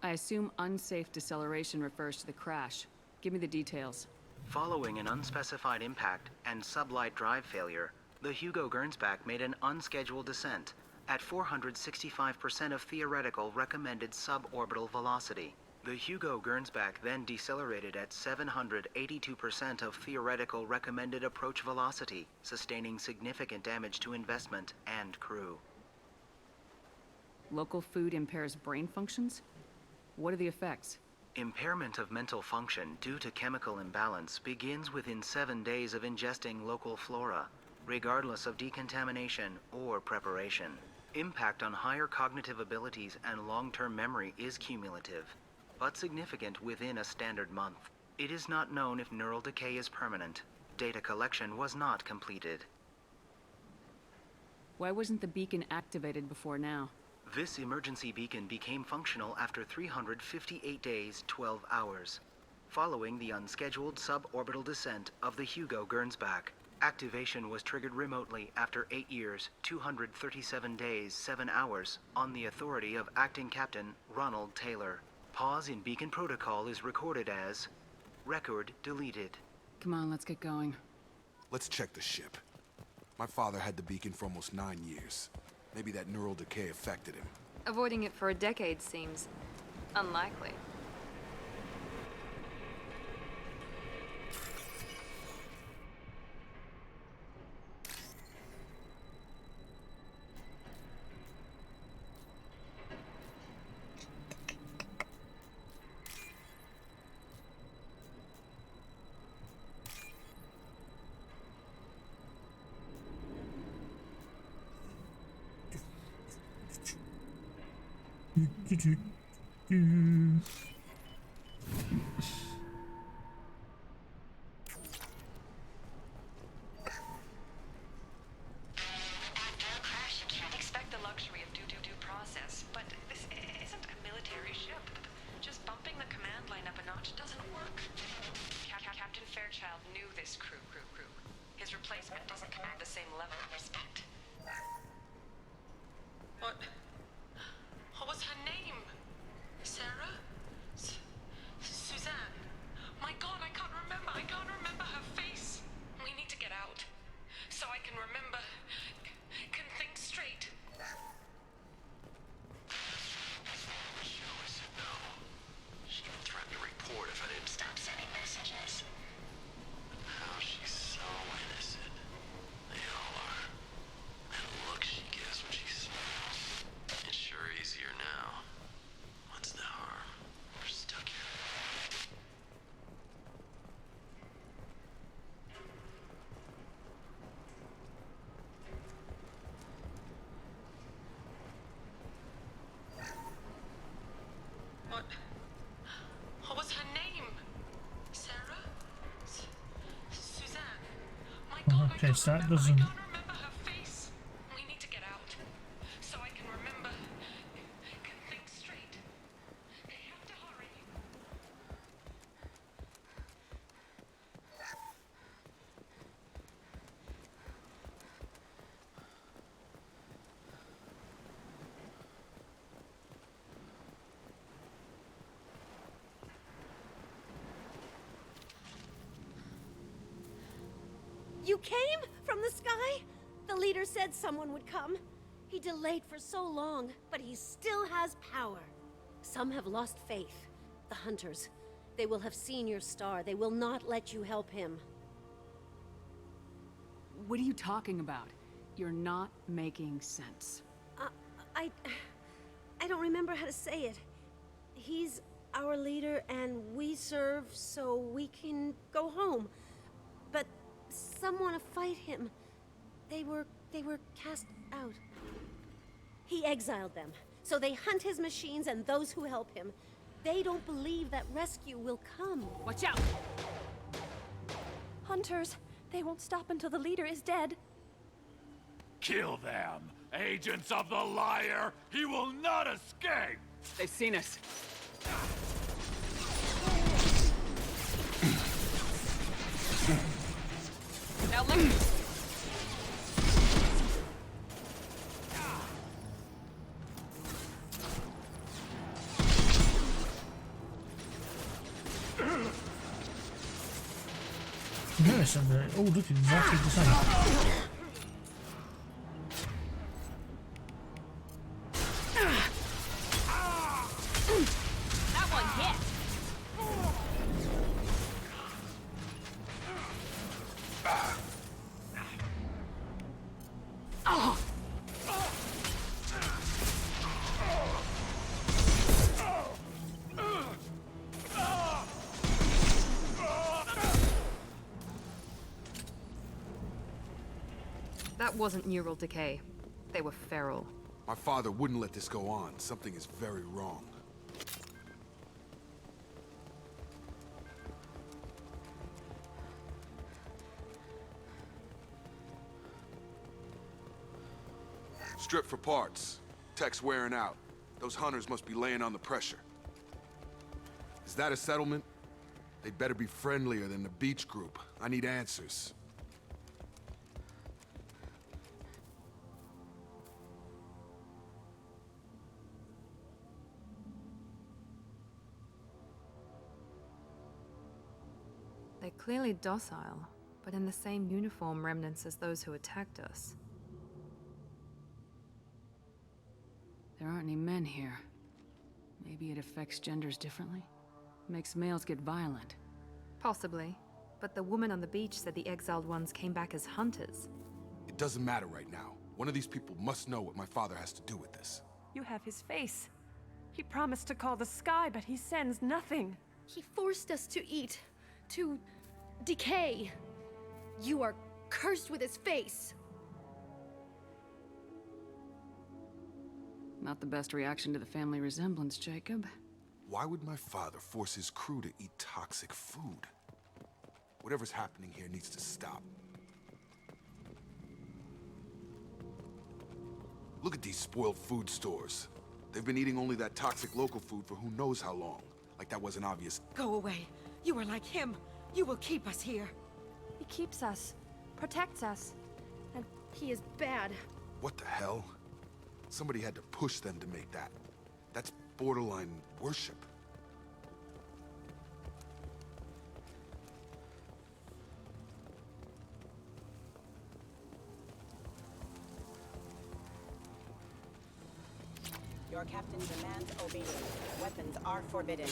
I assume unsafe deceleration refers to the crash. Give me the details. Following an unspecified impact and sublight drive failure, the Hugo Gernsback made an unscheduled descent at 465% of theoretical recommended suborbital velocity. The Hugo Gernsback then decelerated at 782% of theoretical recommended approach velocity, sustaining significant damage to investment and crew. Local food impairs brain functions? What are the effects? Impairment of mental function due to chemical imbalance begins within 7 days of ingesting local flora, regardless of decontamination or preparation. Impact on higher cognitive abilities and long-term memory is cumulative, but significant within a standard month. It is not known if neural decay is permanent. Data collection was not completed. Why wasn't the beacon activated before now? This emergency beacon became functional after 358 days, 12 hours, following the unscheduled suborbital descent of the Hugo Gernsback. Activation was triggered remotely after 8 years, 237 days, 7 hours, on the authority of Acting Captain Ronald Taylor. Pause in beacon protocol is recorded as record deleted. Come on, let's get going. Let's check the ship. My father had the beacon for almost 9 years. Maybe that neural decay affected him. Avoiding it for a decade seems unlikely. do. After a crash, you can't expect the luxury of due process, but this isn't a military ship. Just bumping the command line up a notch doesn't work. Captain Fairchild knew this crew. His replacement doesn't command the same level of respect. What was her name? Sarah? Suzanne? My God, I can't remember. I can't remember her face. We need to get out, so I can remember, can think straight. She even threatened to report if I didn't stop sending messages. How she's so innocent. They all are. That look she gives when she smiles. It's sure easier now. What's the harm? We're stuck here. What was her name? Sarah? Suzanne? My God, Okay, so that doesn't. remember her face. We need to get out, so I can remember, can think straight. They have to hurry. You came from the sky? The leader said someone would come. He delayed for so long, but he still has power. Some have lost faith. The hunters. They will have seen your star. They will not let you help him. What are you talking about? You're not making sense. I don't remember how to say it. He's our leader and we serve so we can go home. But some want to fight him. They were cast out. He exiled them, so they hunt his machines and those who help him. They don't believe that rescue will come. Watch out! Hunters, they won't stop until the leader is dead. Kill them! Agents of the liar! He will not escape! They've seen us. Now look! Yes, and they all look exactly the same. That one hit. Oh. That wasn't neural decay. They were feral. My father wouldn't let this go on. Something is very wrong. Strip for parts. Tech's wearing out. Those hunters must be laying on the pressure. Is that a settlement? They'd better be friendlier than the beach group. I need answers. They're clearly docile, but in the same uniform remnants as those who attacked us. There aren't any men here. Maybe it affects genders differently? Makes males get violent. Possibly. But the woman on the beach said the exiled ones came back as hunters. It doesn't matter right now. One of these people must know what my father has to do with this. You have his face. He promised to call the sky, but he sends nothing. He forced us to eat, to decay. You are cursed with his face. Not the best reaction to the family resemblance, Jacob. Why would my father force his crew to eat toxic food? Whatever's happening here needs to stop. Look at these spoiled food stores. They've been eating only that toxic local food for who knows how long. Like that wasn't obvious. Go away. You are like him. You will keep us here. He keeps us, protects us. And he is bad. What the hell? Somebody had to push them to make that. That's borderline worship. Your captain demands obedience. Weapons are forbidden.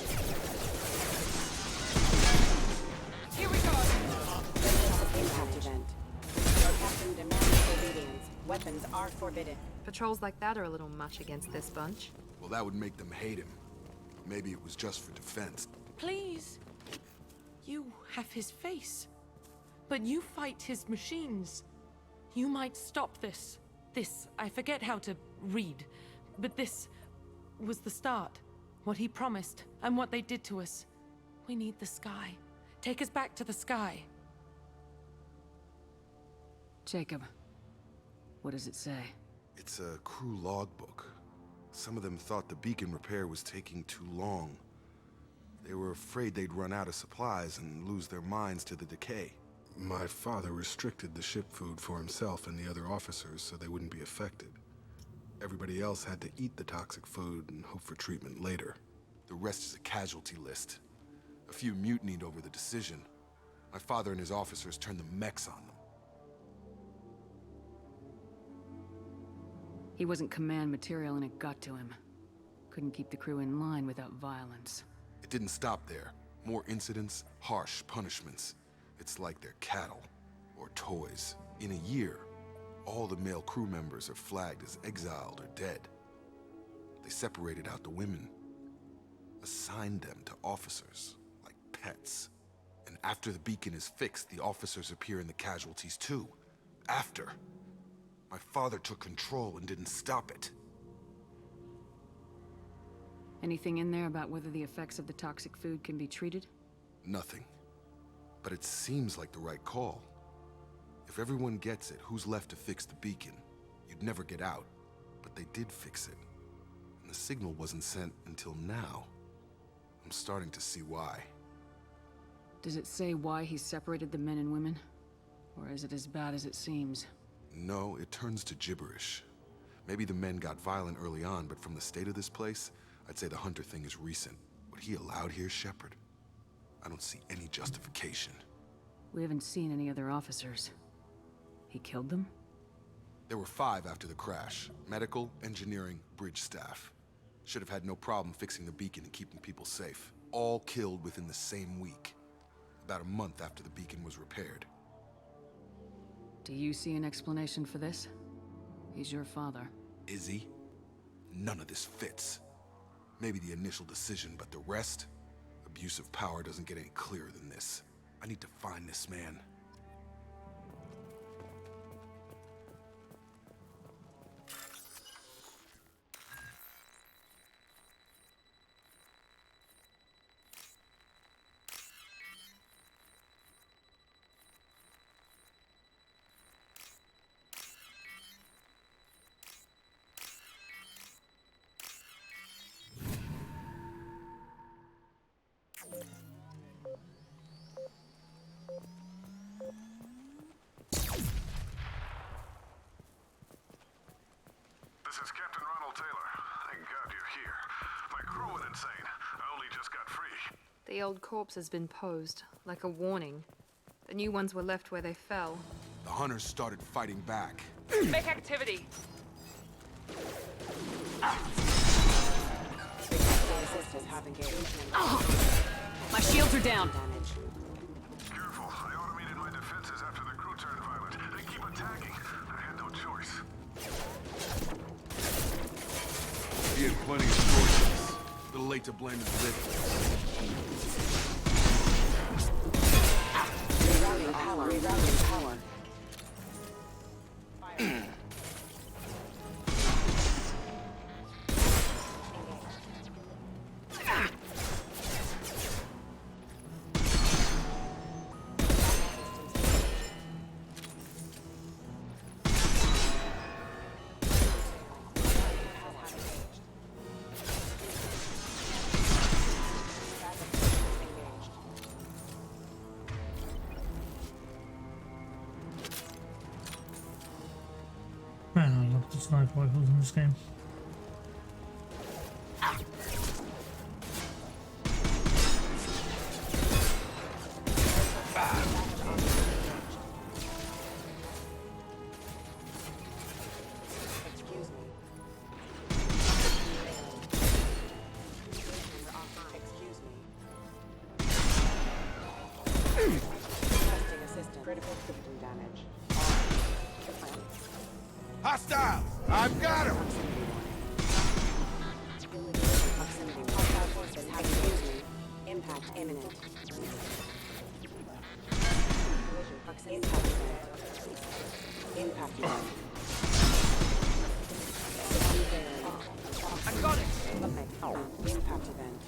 Here we go! Impact event. Your captain demands obedience. Weapons are forbidden. Patrols like that are a little much against this bunch. Well, that would make them hate him. Maybe it was just for defense. Please. You have his face. But you fight his machines. You might stop this. This, I forget how to read. But this was the start. What he promised, and what they did to us. We need the sky. Take us back to the sky. Jacob, what does it say? It's a crew logbook. Some of them thought the beacon repair was taking too long. They were afraid they'd run out of supplies and lose their minds to the decay. My father restricted the ship food for himself and the other officers so they wouldn't be affected. Everybody else had to eat the toxic food and hope for treatment later. The rest is a casualty list. A few mutinied over the decision. My father and his officers turned the mechs on them. He wasn't command material and it got to him. Couldn't keep the crew in line without violence. It didn't stop there. More incidents, harsh punishments. It's like they're cattle, or toys. In a year, all the male crew members are flagged as exiled or dead. They separated out the women, assigned them to officers, like pets. And after the beacon is fixed, the officers appear in the casualties too. After. My father took control and didn't stop it. Anything in there about whether the effects of the toxic food can be treated? Nothing. But it seems like the right call. If everyone gets it, who's left to fix the beacon? You'd never get out. But they did fix it. And the signal wasn't sent until now. I'm starting to see why. Does it say why he separated the men and women? Or is it as bad as it seems? No, it turns to gibberish. Maybe the men got violent early on, but from the state of this place, I'd say the Hunter thing is recent. What he allowed here, Shepard? I don't see any justification. We haven't seen any other officers. He killed them? There were 5 after the crash. Medical, engineering, bridge staff. Should have had no problem fixing the beacon and keeping people safe. All killed within the same week. About a month after the beacon was repaired. Do you see an explanation for this? He's your father. Is he? None of this fits. Maybe the initial decision, but the rest? Abuse of power doesn't get any clearer than this. I need to find this man. This is Captain Ronald Taylor. Thank God you're here. My crew went insane. I only just got free. The old corpse has been posed, like a warning. The new ones were left where they fell. The Hunters started fighting back. Make activity! My shields are down! Careful. I automated my defenses after the crew turned violent. They keep attacking. I had no choice. He had plenty of choices. A little late to blame his victims. Rerouting power. Rerouting power. the sniper rifles in this game. Hostiles! I've got him! Impact imminent. Impact event. I got it! Impact event.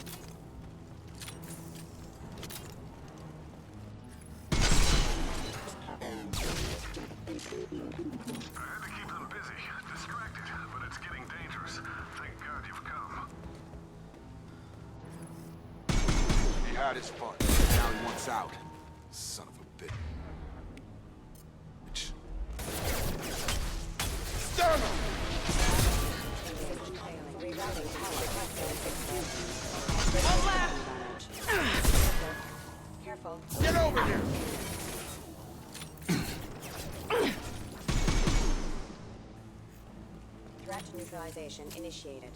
I had to keep them busy, distracted, but it's getting dangerous. Thank God you've come. He had his fun. Now he wants out. Son of a bitch. Stun him! One left! Careful. Get over here! Threat neutralization initiated.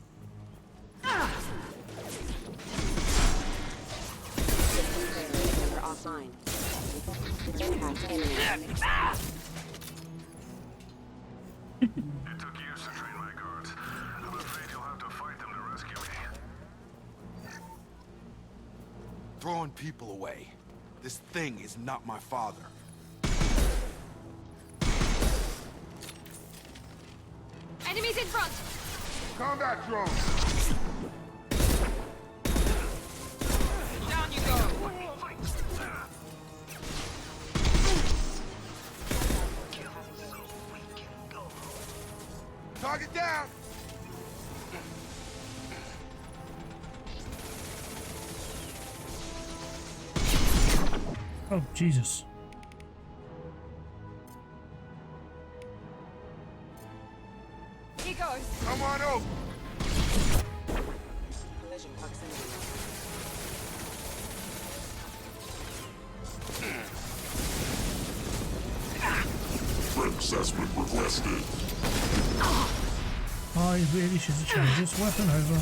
Member offline. Impact imminent. It took years to train my guards. I'm afraid you'll have to fight them to rescue me. Throwing people away. This thing is not my father. Enemies in front! Combat drone! Down you go! Target down! Oh, Jesus. Here goes! Come on over! Collision proximity. Assessment requested. I really should have changed this weapon over.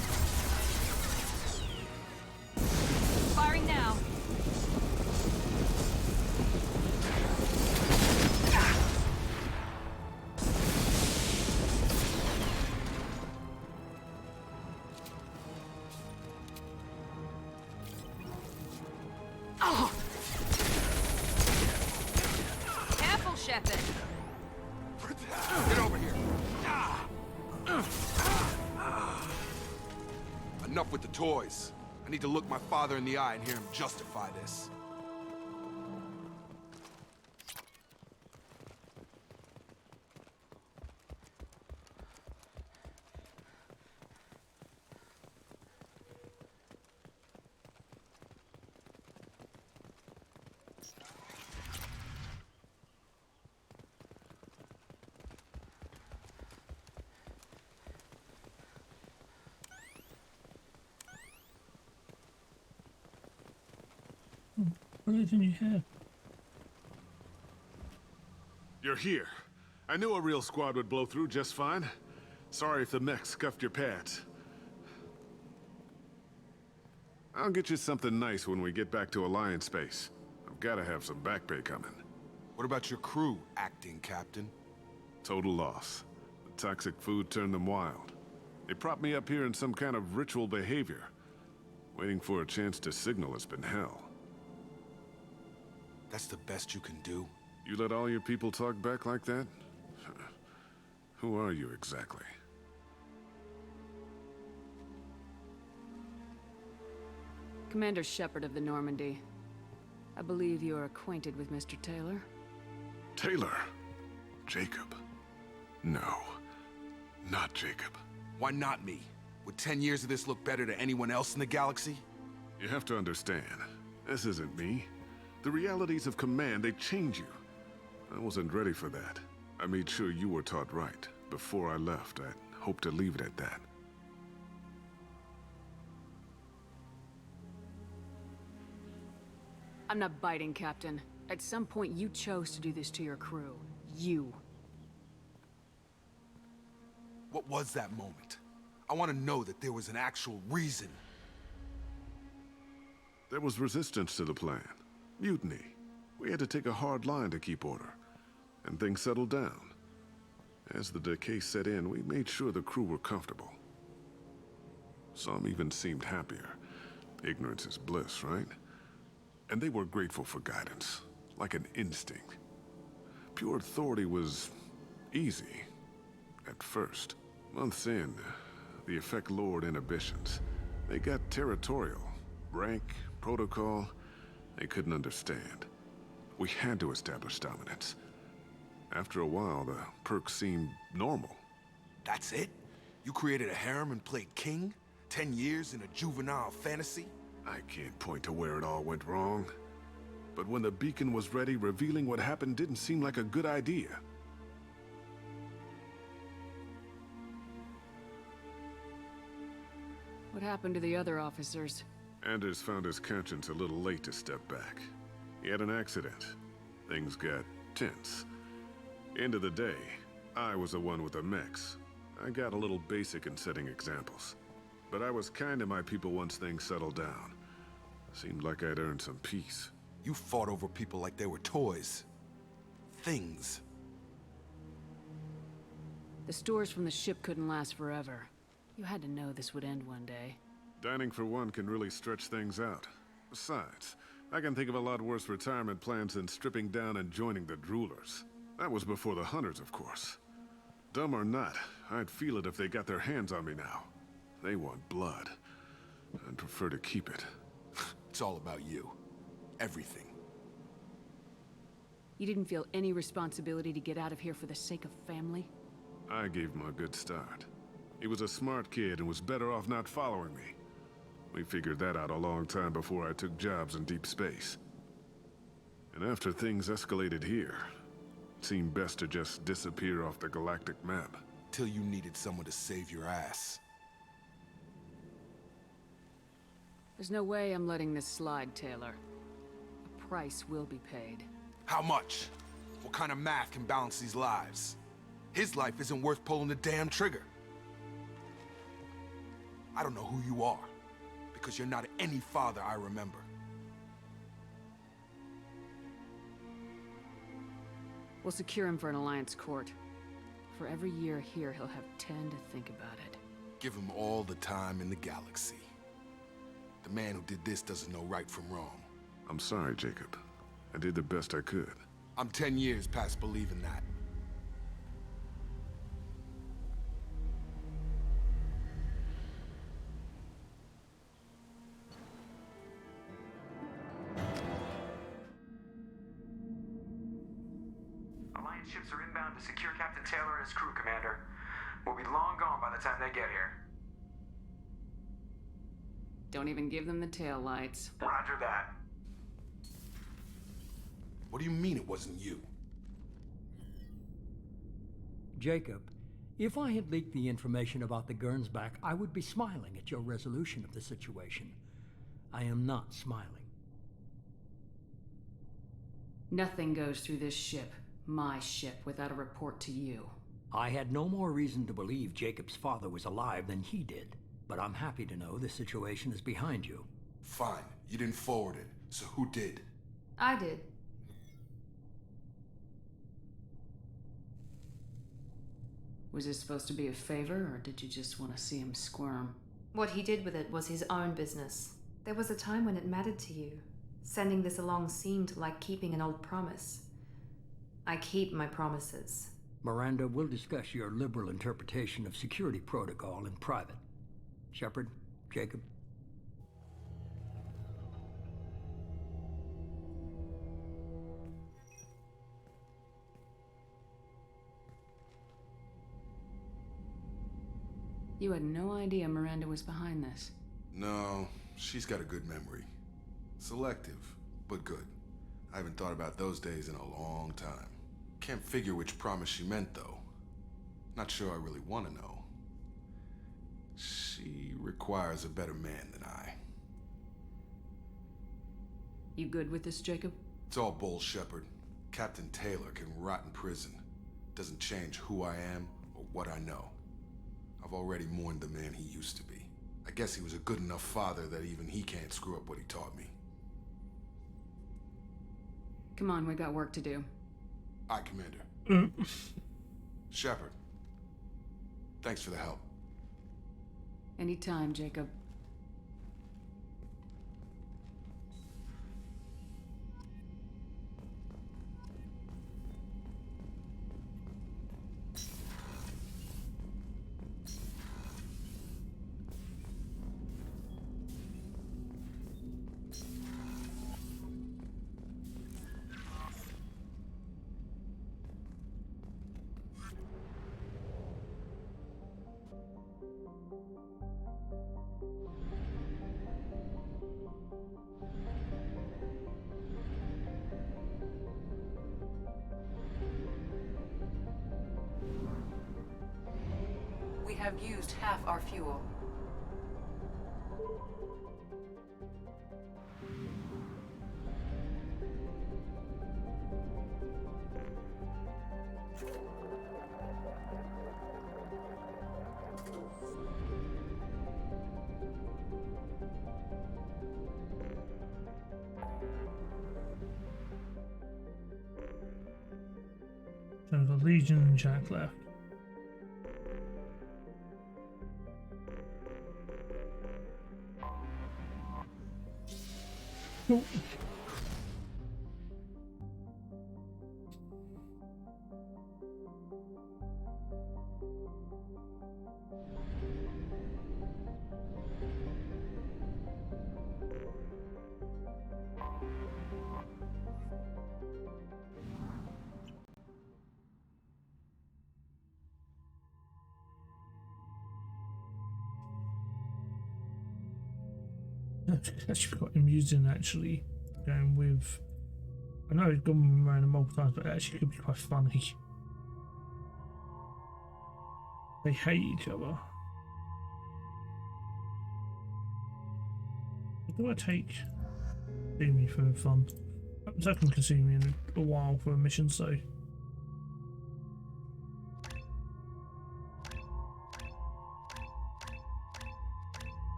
Firing now! Careful, Shepard! Get over here! Enough with the toys. I need to look my father in the eye and hear him justify this. Bullet in your head. You're here. I knew a real squad would blow through just fine. Sorry if the mech scuffed your pads. I'll get you something nice when we get back to Alliance space. I've gotta have some back pay coming. What about your crew, acting captain? Total loss. The toxic food turned them wild. They propped me up here in some kind of ritual behavior. Waiting for a chance to signal has been hell. That's the best you can do? You let all your people talk back like that? Who are you exactly? Commander Shepard of the Normandy. I believe you are acquainted with Mr. Taylor. Taylor? Jacob? No. Not Jacob. Why not me? Would 10 years of this look better to anyone else in the galaxy? You have to understand, this isn't me. The realities of command, they change you. I wasn't ready for that. I made sure you were taught right, before I left, I hoped to leave it at that. I'm not biting, Captain. At some point, you chose to do this to your crew. You. What was that moment? I want to know that there was an actual reason. There was resistance to the plan. Mutiny. We had to take a hard line to keep order. And things settled down. As the decay set in, we made sure the crew were comfortable. Some even seemed happier. Ignorance is bliss, right? And they were grateful for guidance, like an instinct. Pure authority was easy, at first. Months in, the effect lowered inhibitions. They got territorial. Rank, protocol, they couldn't understand. We had to establish dominance. After a while, the perks seemed normal. That's it? You created a harem and played king? 10 years in a juvenile fantasy? I can't point to where it all went wrong. But when the beacon was ready, revealing what happened didn't seem like a good idea. What happened to the other officers? Anders found his conscience a little late to step back. He had an accident. Things got tense. End of the day, I was the one with the mechs. I got a little basic in setting examples. But I was kind to my people once things settled down. Seemed like I'd earned some peace. You fought over people like they were toys. Things. The stores from the ship couldn't last forever. You had to know this would end one day. Dining for one can really stretch things out. Besides, I can think of a lot worse retirement plans than stripping down and joining the droolers. That was before the hunters, of course. Dumb or not, I'd feel it if they got their hands on me now. They want blood. I'd prefer to keep it. It's all about you. Everything. You didn't feel any responsibility to get out of here for the sake of family? I gave him a good start. He was a smart kid and was better off not following me. We figured that out a long time before I took jobs in deep space. And after things escalated here, it seemed best to just disappear off the galactic map. Till you needed someone to save your ass. There's no way I'm letting this slide, Taylor. A price will be paid. How much? What kind of math can balance these lives? His life isn't worth pulling the damn trigger. I don't know who you are, because you're not any father I remember. We'll secure him for an Alliance court. For every year here, he'll have 10 to think about it. Give him all the time in the galaxy. The man who did this doesn't know right from wrong. I'm sorry, Jacob. I did the best I could. I'm 10 years past believing that. Alliance ships are inbound to secure Captain Taylor and his crew, Commander. We'll be long gone by the time they get here. Don't even give them the tail lights. Roger that. What do you mean it wasn't you? Jacob, if I had leaked the information about the Gernsback, I would be smiling at your resolution of the situation. I am not smiling. Nothing goes through this ship, my ship, without a report to you. I had no more reason to believe Jacob's father was alive than he did, but I'm happy to know the situation is behind you. Fine, you didn't forward it, so who did? I did. Was this supposed to be a favor, or did you just want to see him squirm? What he did with it was his own business. There was a time when it mattered to you. Sending this along seemed like keeping an old promise. I keep my promises. Miranda, we'll discuss your liberal interpretation of security protocol in private. Shepard, Jacob. You had no idea Miranda was behind this. No, she's got a good memory. Selective, but good. I haven't thought about those days in a long time. Can't figure which promise she meant, though. Not sure I really want to know. She requires a better man than I. You good with this, Jacob? It's all bull, Shepard. Captain Taylor can rot in prison. Doesn't change who I am or what I know. I've already mourned the man he used to be. I guess he was a good enough father that even he can't screw up what he taught me. Come on, we got work to do. Aye, Commander. Shepard. Thanks for the help. Anytime, Jacob. We have used half our fuel. So the Legion and Jack left. Oh. Actually quite amusing actually, going with, I know it's gone around multiple times, but it actually could be quite funny. They hate each other. Do I take me for fun? I haven't taken Kasumi in a while for a mission, so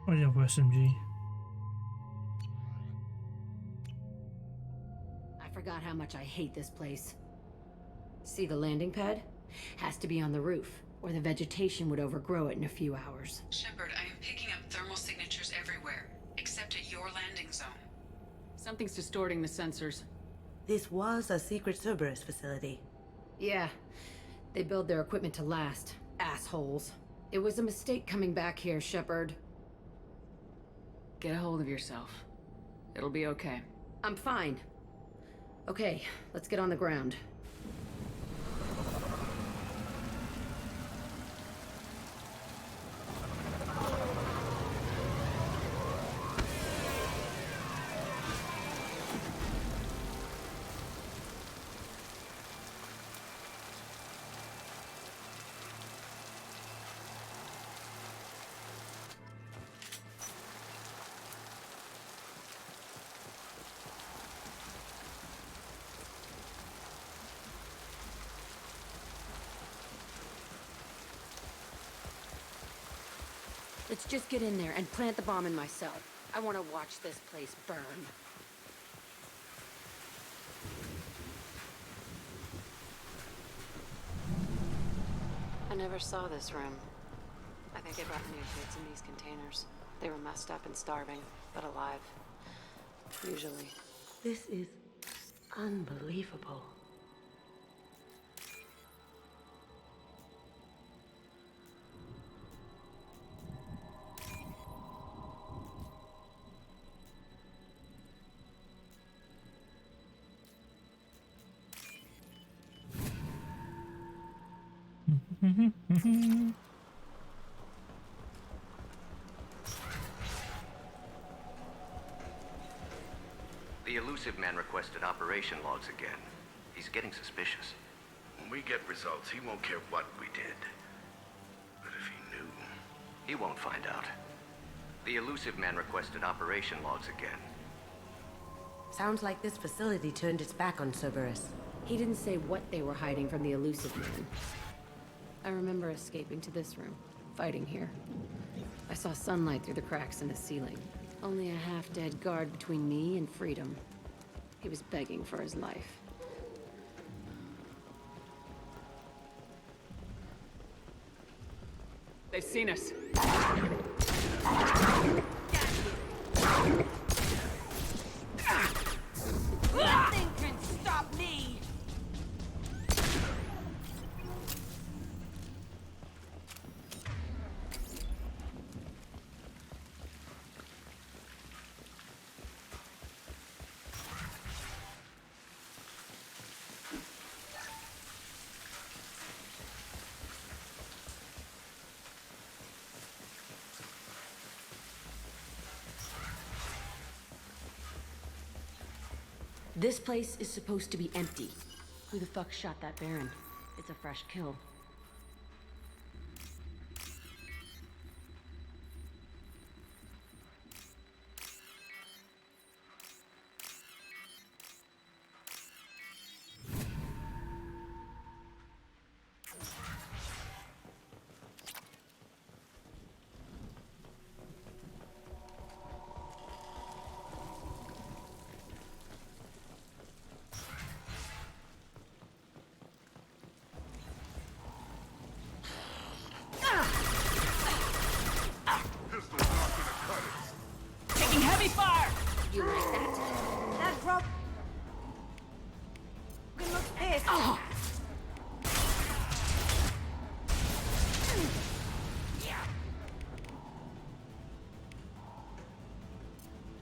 oh yeah, SMG. I forgot how much I hate this place. See the landing pad? Has to be on the roof, or the vegetation would overgrow it in a few hours. Shepard, I am picking up thermal signatures everywhere, except at your landing zone. Something's distorting the sensors. This was a secret Cerberus facility. Yeah, they build their equipment to last. Assholes. It was a mistake coming back here, Shepard. Get a hold of yourself. It'll be okay. I'm fine. Okay, let's get on the ground. Let's just get in there and plant the bomb in myself. I want to watch this place burn. I never saw this room. I think they brought new kids in these containers. They were messed up and starving, but alive. Usually. This is unbelievable. The elusive man requested operation logs again. He's getting suspicious. When we get results, he won't care what we did. But if he knew... He won't find out. The elusive man requested operation logs again. Sounds like this facility turned its back on Cerberus. He didn't say what they were hiding from the elusive man. I remember escaping to this room, fighting here. I saw sunlight through the cracks in the ceiling. Only a half-dead guard between me and freedom. He was begging for his life. They've seen us. Nothing can stop me! This place is supposed to be empty. Who the fuck shot that Baron? It's a fresh kill. Taking heavy fire! You like that? That broke. Looks pissed. Oh.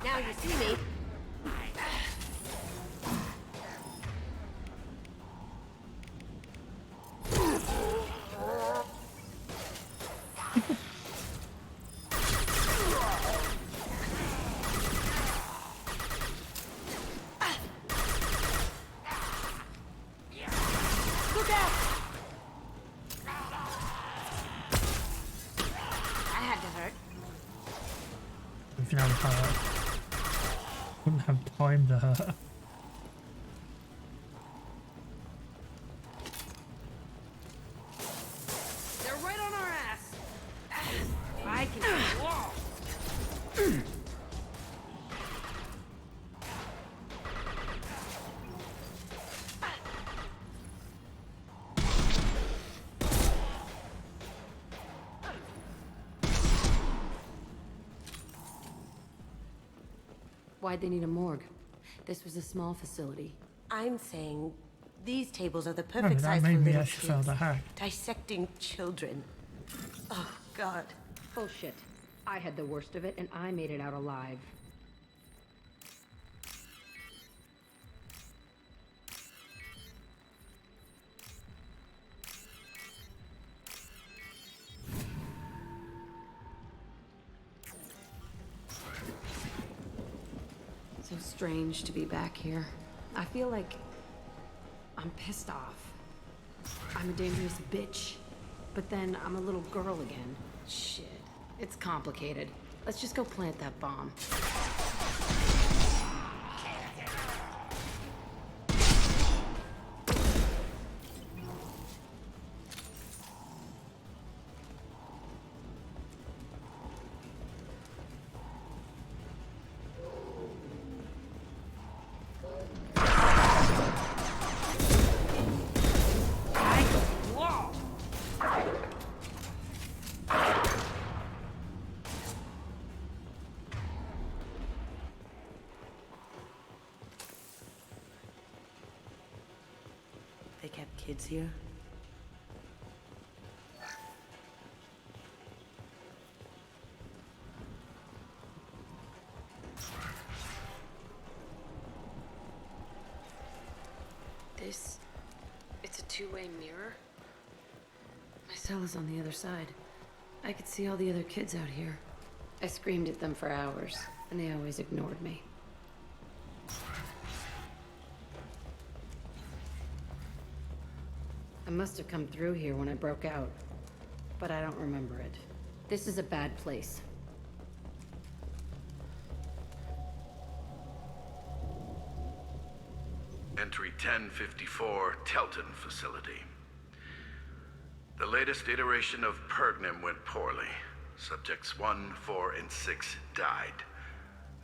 Now you see me. Look out! That had to hurt. If you had hurt. Wouldn't have time to hurt. They're right on our ass! I can. Whoa! Why'd they need a morgue? This was a small facility. I'm saying these tables are the No, perfect that size for made me little actually kids. feel the hack. Dissecting children. Oh, God. Bullshit. I had the worst of it, and I made it out alive. So strange to be back here. I feel like I'm pissed off. I'm a dangerous bitch. But then I'm a little girl again. Shit. It's complicated. Let's just go plant that bomb. kids here? It's a two-way mirror? My cell is on the other side. I could see all the other kids out here. I screamed at them for hours, and they always ignored me. I must have come through here when I broke out, but I don't remember it. This is a bad place. Entry 1054, Telton facility. The latest iteration of Pergnum went poorly. Subjects 1, 4, and 6 died.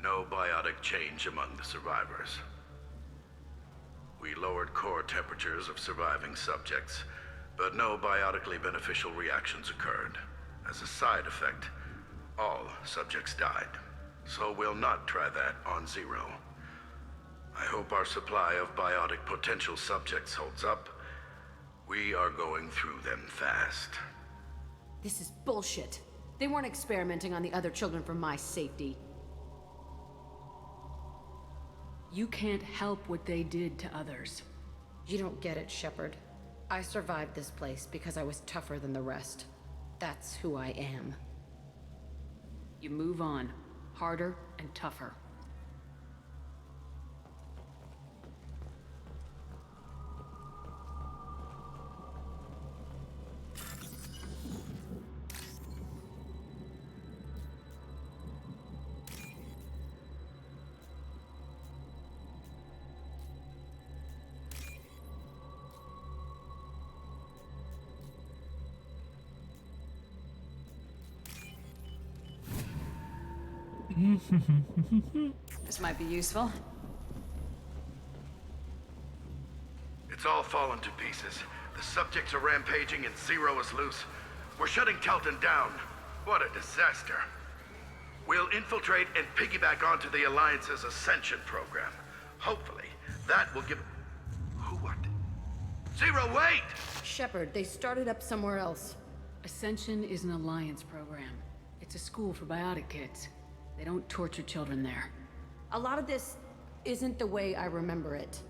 No biotic change among the survivors. We lowered core temperatures of surviving subjects, but no biotically beneficial reactions occurred. As a side effect, all subjects died. So we'll not try that on Zero. I hope our supply of biotic potential subjects holds up. We are going through them fast. This is bullshit. They weren't experimenting on the other children for my safety. You can't help what they did to others. You don't get it, Shepard. I survived this place because I was tougher than the rest. That's who I am. You move on. Harder and tougher. This might be useful. It's all fallen to pieces. The subjects are rampaging and Zero is loose. We're shutting Telton down. What a disaster. We'll infiltrate and piggyback onto the Alliance's Ascension program. Hopefully, that will give... Who are they? Zero, wait! Shepard, they started up somewhere else. Ascension is an Alliance program. It's a school for biotic kids. They don't torture children there. A lot of this isn't the way I remember it.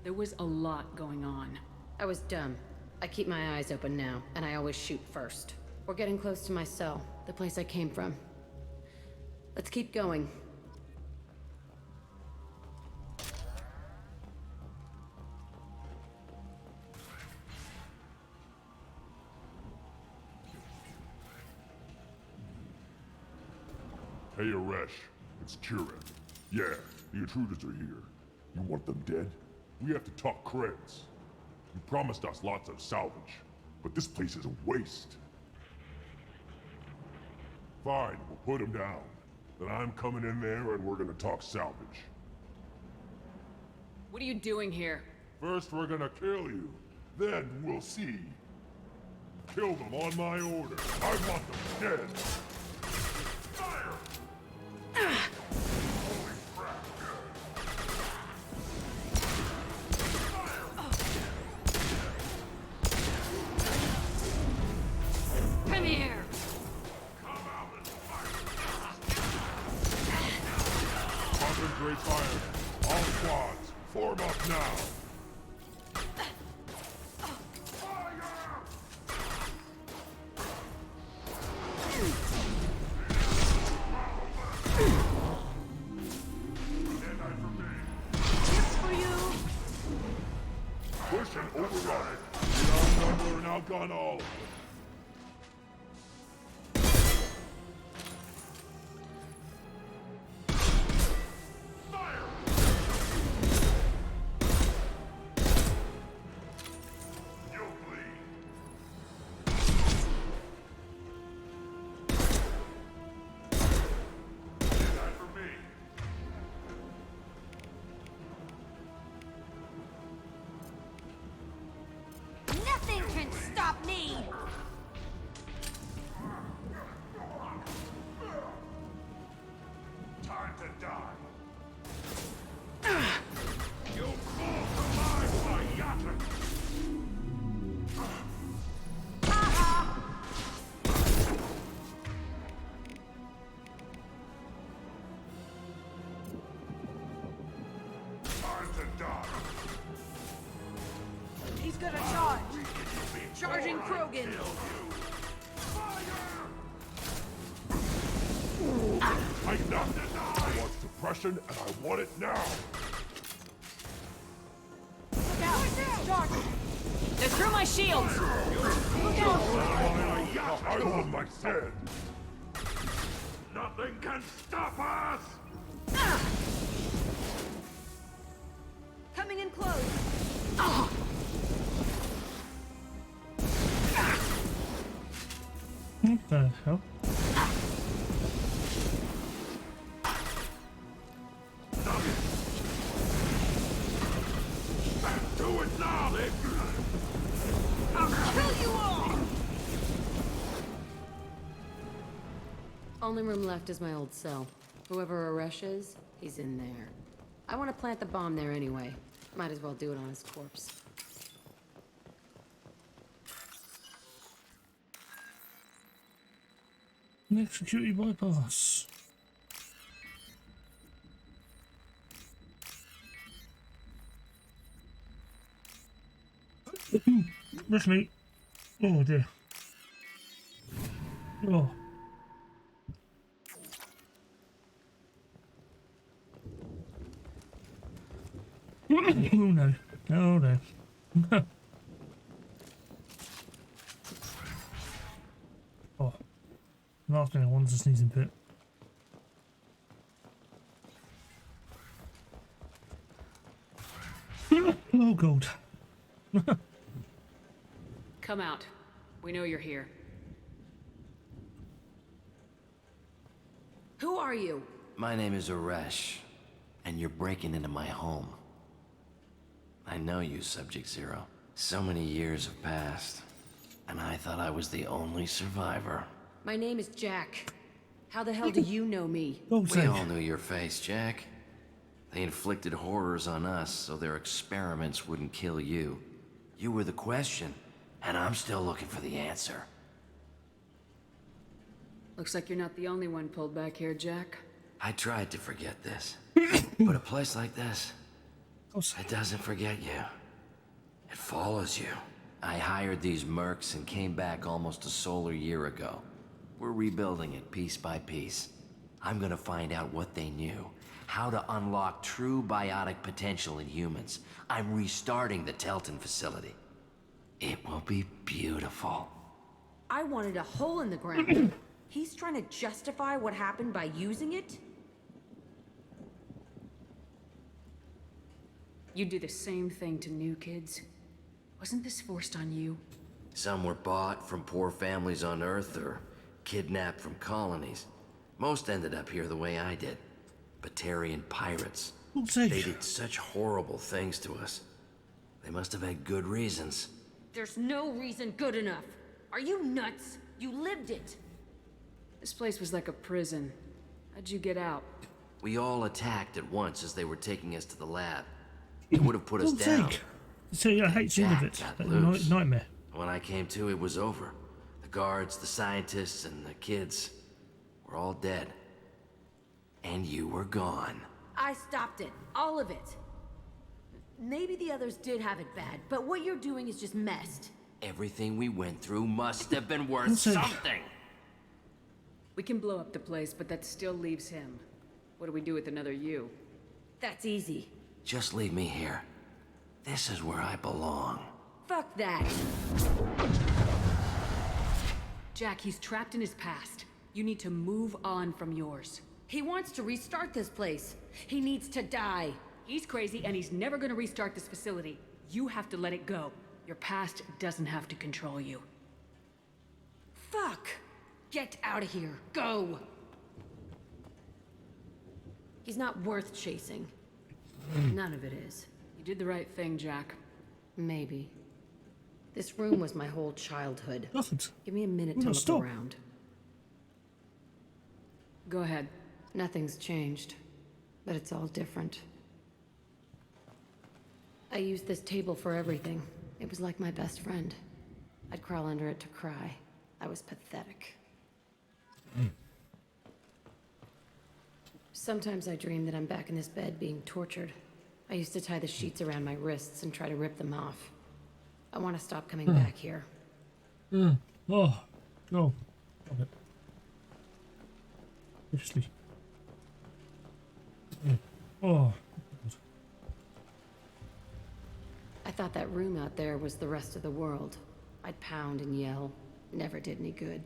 There was a lot going on. I was dumb. I keep my eyes open now, and I always shoot first. We're getting close to my cell, the place I came from. Let's keep going. Hey, Aresh. It's Kira. Yeah, the intruders are here. You want them dead? We have to talk creds. You promised us lots of salvage, but this place is a waste. Fine, we'll put them down. Then I'm coming in there and we're gonna talk salvage. What are you doing here? First we're gonna kill you. Then we'll see. Kill them on my order. I want them dead. Come here! Concentrate fire. All squads, form up now. Push and overrun it. We outnumber and outgun all of them. Nothing can stop me! Krogan! Enough! I want suppression, and I want it now! Look out! It's dark! They're through my shields! Look out! I hold my stand! Nothing can stop us! Coming in close! What the hell? Do it now, then! I'll kill you all! Only room left is my old cell. Whoever Aresh is, he's in there. I want to plant the bomb there anyway. Might as well do it on his corpse. Next security bypass. That's me. Oh dear. Oh. Oh no. Oh no. Oh. Last thing I want is a sneezing pit. Oh god. Come out. We know you're here. Who are you? My name is Aresh, and you're breaking into my home. I know you, Subject Zero. So many years have passed, and I thought I was the only survivor. My name is Jack. How the hell do you know me? We all knew your face, Jack. They inflicted horrors on us so their experiments wouldn't kill you. You were the question, and I'm still looking for the answer. Looks like you're not the only one pulled back here, Jack. I tried to forget this, but a place like this, it doesn't forget you. It follows you. I hired these mercs and came back almost a solar year ago. We're rebuilding it piece by piece. I'm gonna find out what they knew, how to unlock true biotic potential in humans. I'm restarting the Telton facility. It will be beautiful. I wanted a hole in the ground. He's trying to justify what happened by using it? You do the same thing to new kids. Wasn't this forced on you? Some were bought from poor families on Earth or kidnapped from colonies. Most ended up here the way I did. Batarian pirates. They did such horrible things to us. They must have had good reasons. There's no reason good enough. Are you nuts? You lived it. This place was like a prison. How'd you get out? We all attacked at once as they were taking us to the lab. It would have put us down. See, I hate seeing it. Nightmare. When I came to, it was over. The guards, the scientists, and the kids were all dead. And you were gone. I stopped it. All of it. Maybe the others did have it bad, but what you're doing is just messed. Everything we went through must have been worth something. We can blow up the place, but that still leaves him. What do we do with another you? That's easy. Just leave me here. This is where I belong. Fuck that. Jack, he's trapped in his past. You need to move on from yours. He wants to restart this place. He needs to die. He's crazy and he's never gonna restart this facility. You have to let it go. Your past doesn't have to control you. Fuck! Get out of here. Go! He's not worth chasing. None of it is. You did the right thing, Jack. Maybe. This room was my whole childhood. Give me a minute to look around. Go ahead. Nothing's changed, but it's all different. I used this table for everything. It was like my best friend. I'd crawl under it to cry. I was pathetic. Sometimes I dream that I'm back in this bed being tortured. I used to tie the sheets around my wrists and try to rip them off. I want to stop coming back here. Oh, no. Stop it. Seriously. Oh. I thought that room out there was the rest of the world. I'd pound and yell. Never did any good.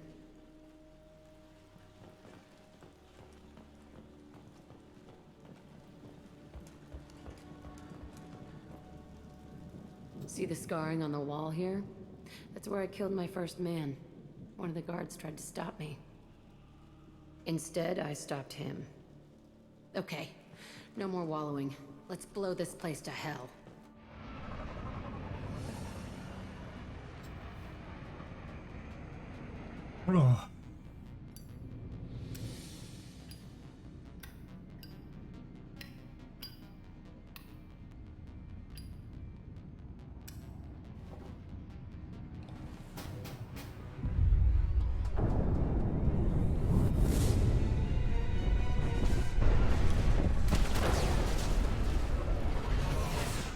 See the scarring on the wall here? That's where I killed my first man. One of the guards tried to stop me. Instead, I stopped him. Okay, no more wallowing. Let's blow this place to hell. Oh.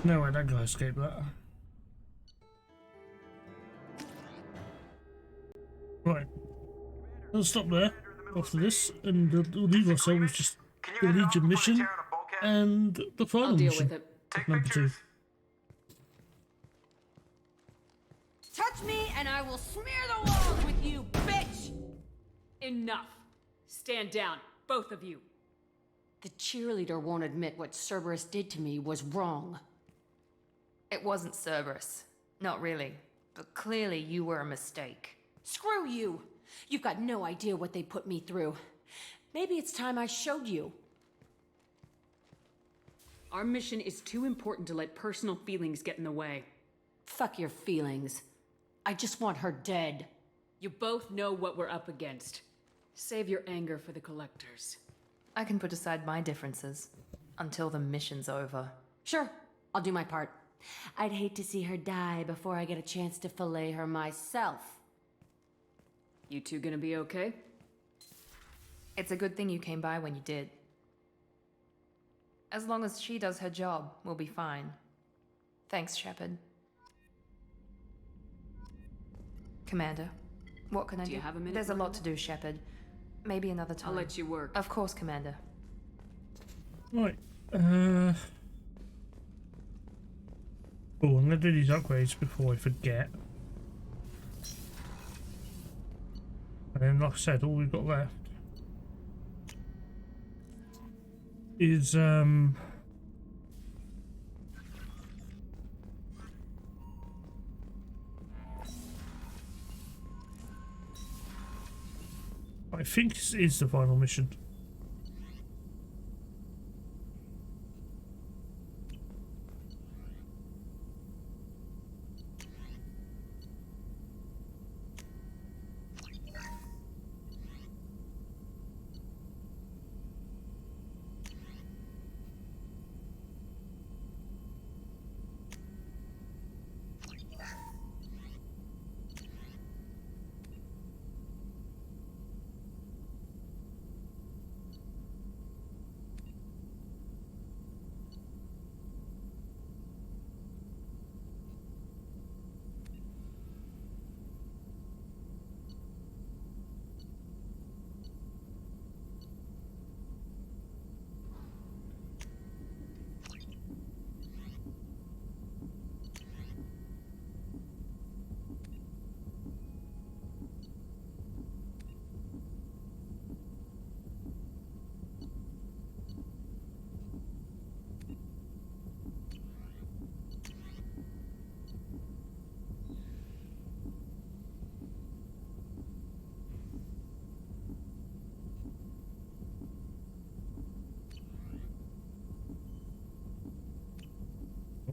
No way that guy escaped that. Right. Let's stop there after this and we'll leave ourselves just the Legion mission and the final mission. With it. Number 2. Touch me and I will smear the walls with you, bitch! Enough. Stand down, both of you. The cheerleader won't admit what Cerberus did to me was wrong. It wasn't Cerberus. Not really. But clearly you were a mistake. Screw you! You've got no idea what they put me through. Maybe it's time I showed you. Our mission is too important to let personal feelings get in the way. Fuck your feelings. I just want her dead. You both know what we're up against. Save your anger for the collectors. I can put aside my differences until the mission's over. Sure, I'll do my part. I'd hate to see her die before I get a chance to fillet her myself. You two gonna be okay? It's a good thing you came by when you did. As long as she does her job, we'll be fine. Thanks, Shepard. Commander, what can I do? Do you have a minute? There's a lot to do, Shepard. Maybe another time. I'll let you work. Of course, Commander. Right. Oh, I'm gonna do these upgrades before I forget. And then, like I said, all we've got left is I think this is the final mission.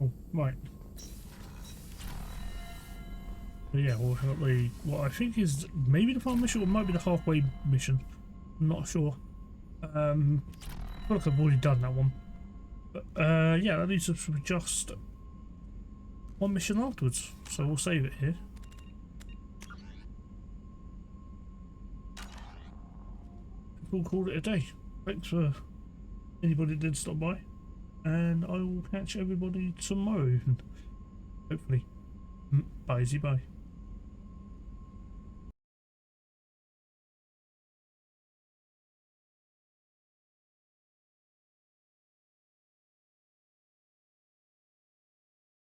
Oh, right. So yeah, ultimately, what I think is maybe the final mission or might be the halfway mission. I'm not sure. I feel like I've already done that one. But yeah, that leaves us with just one mission afterwards. So we'll save it here. We'll call it a day. Thanks for anybody that did stop by. And I will catch everybody tomorrow, hopefully. Bye.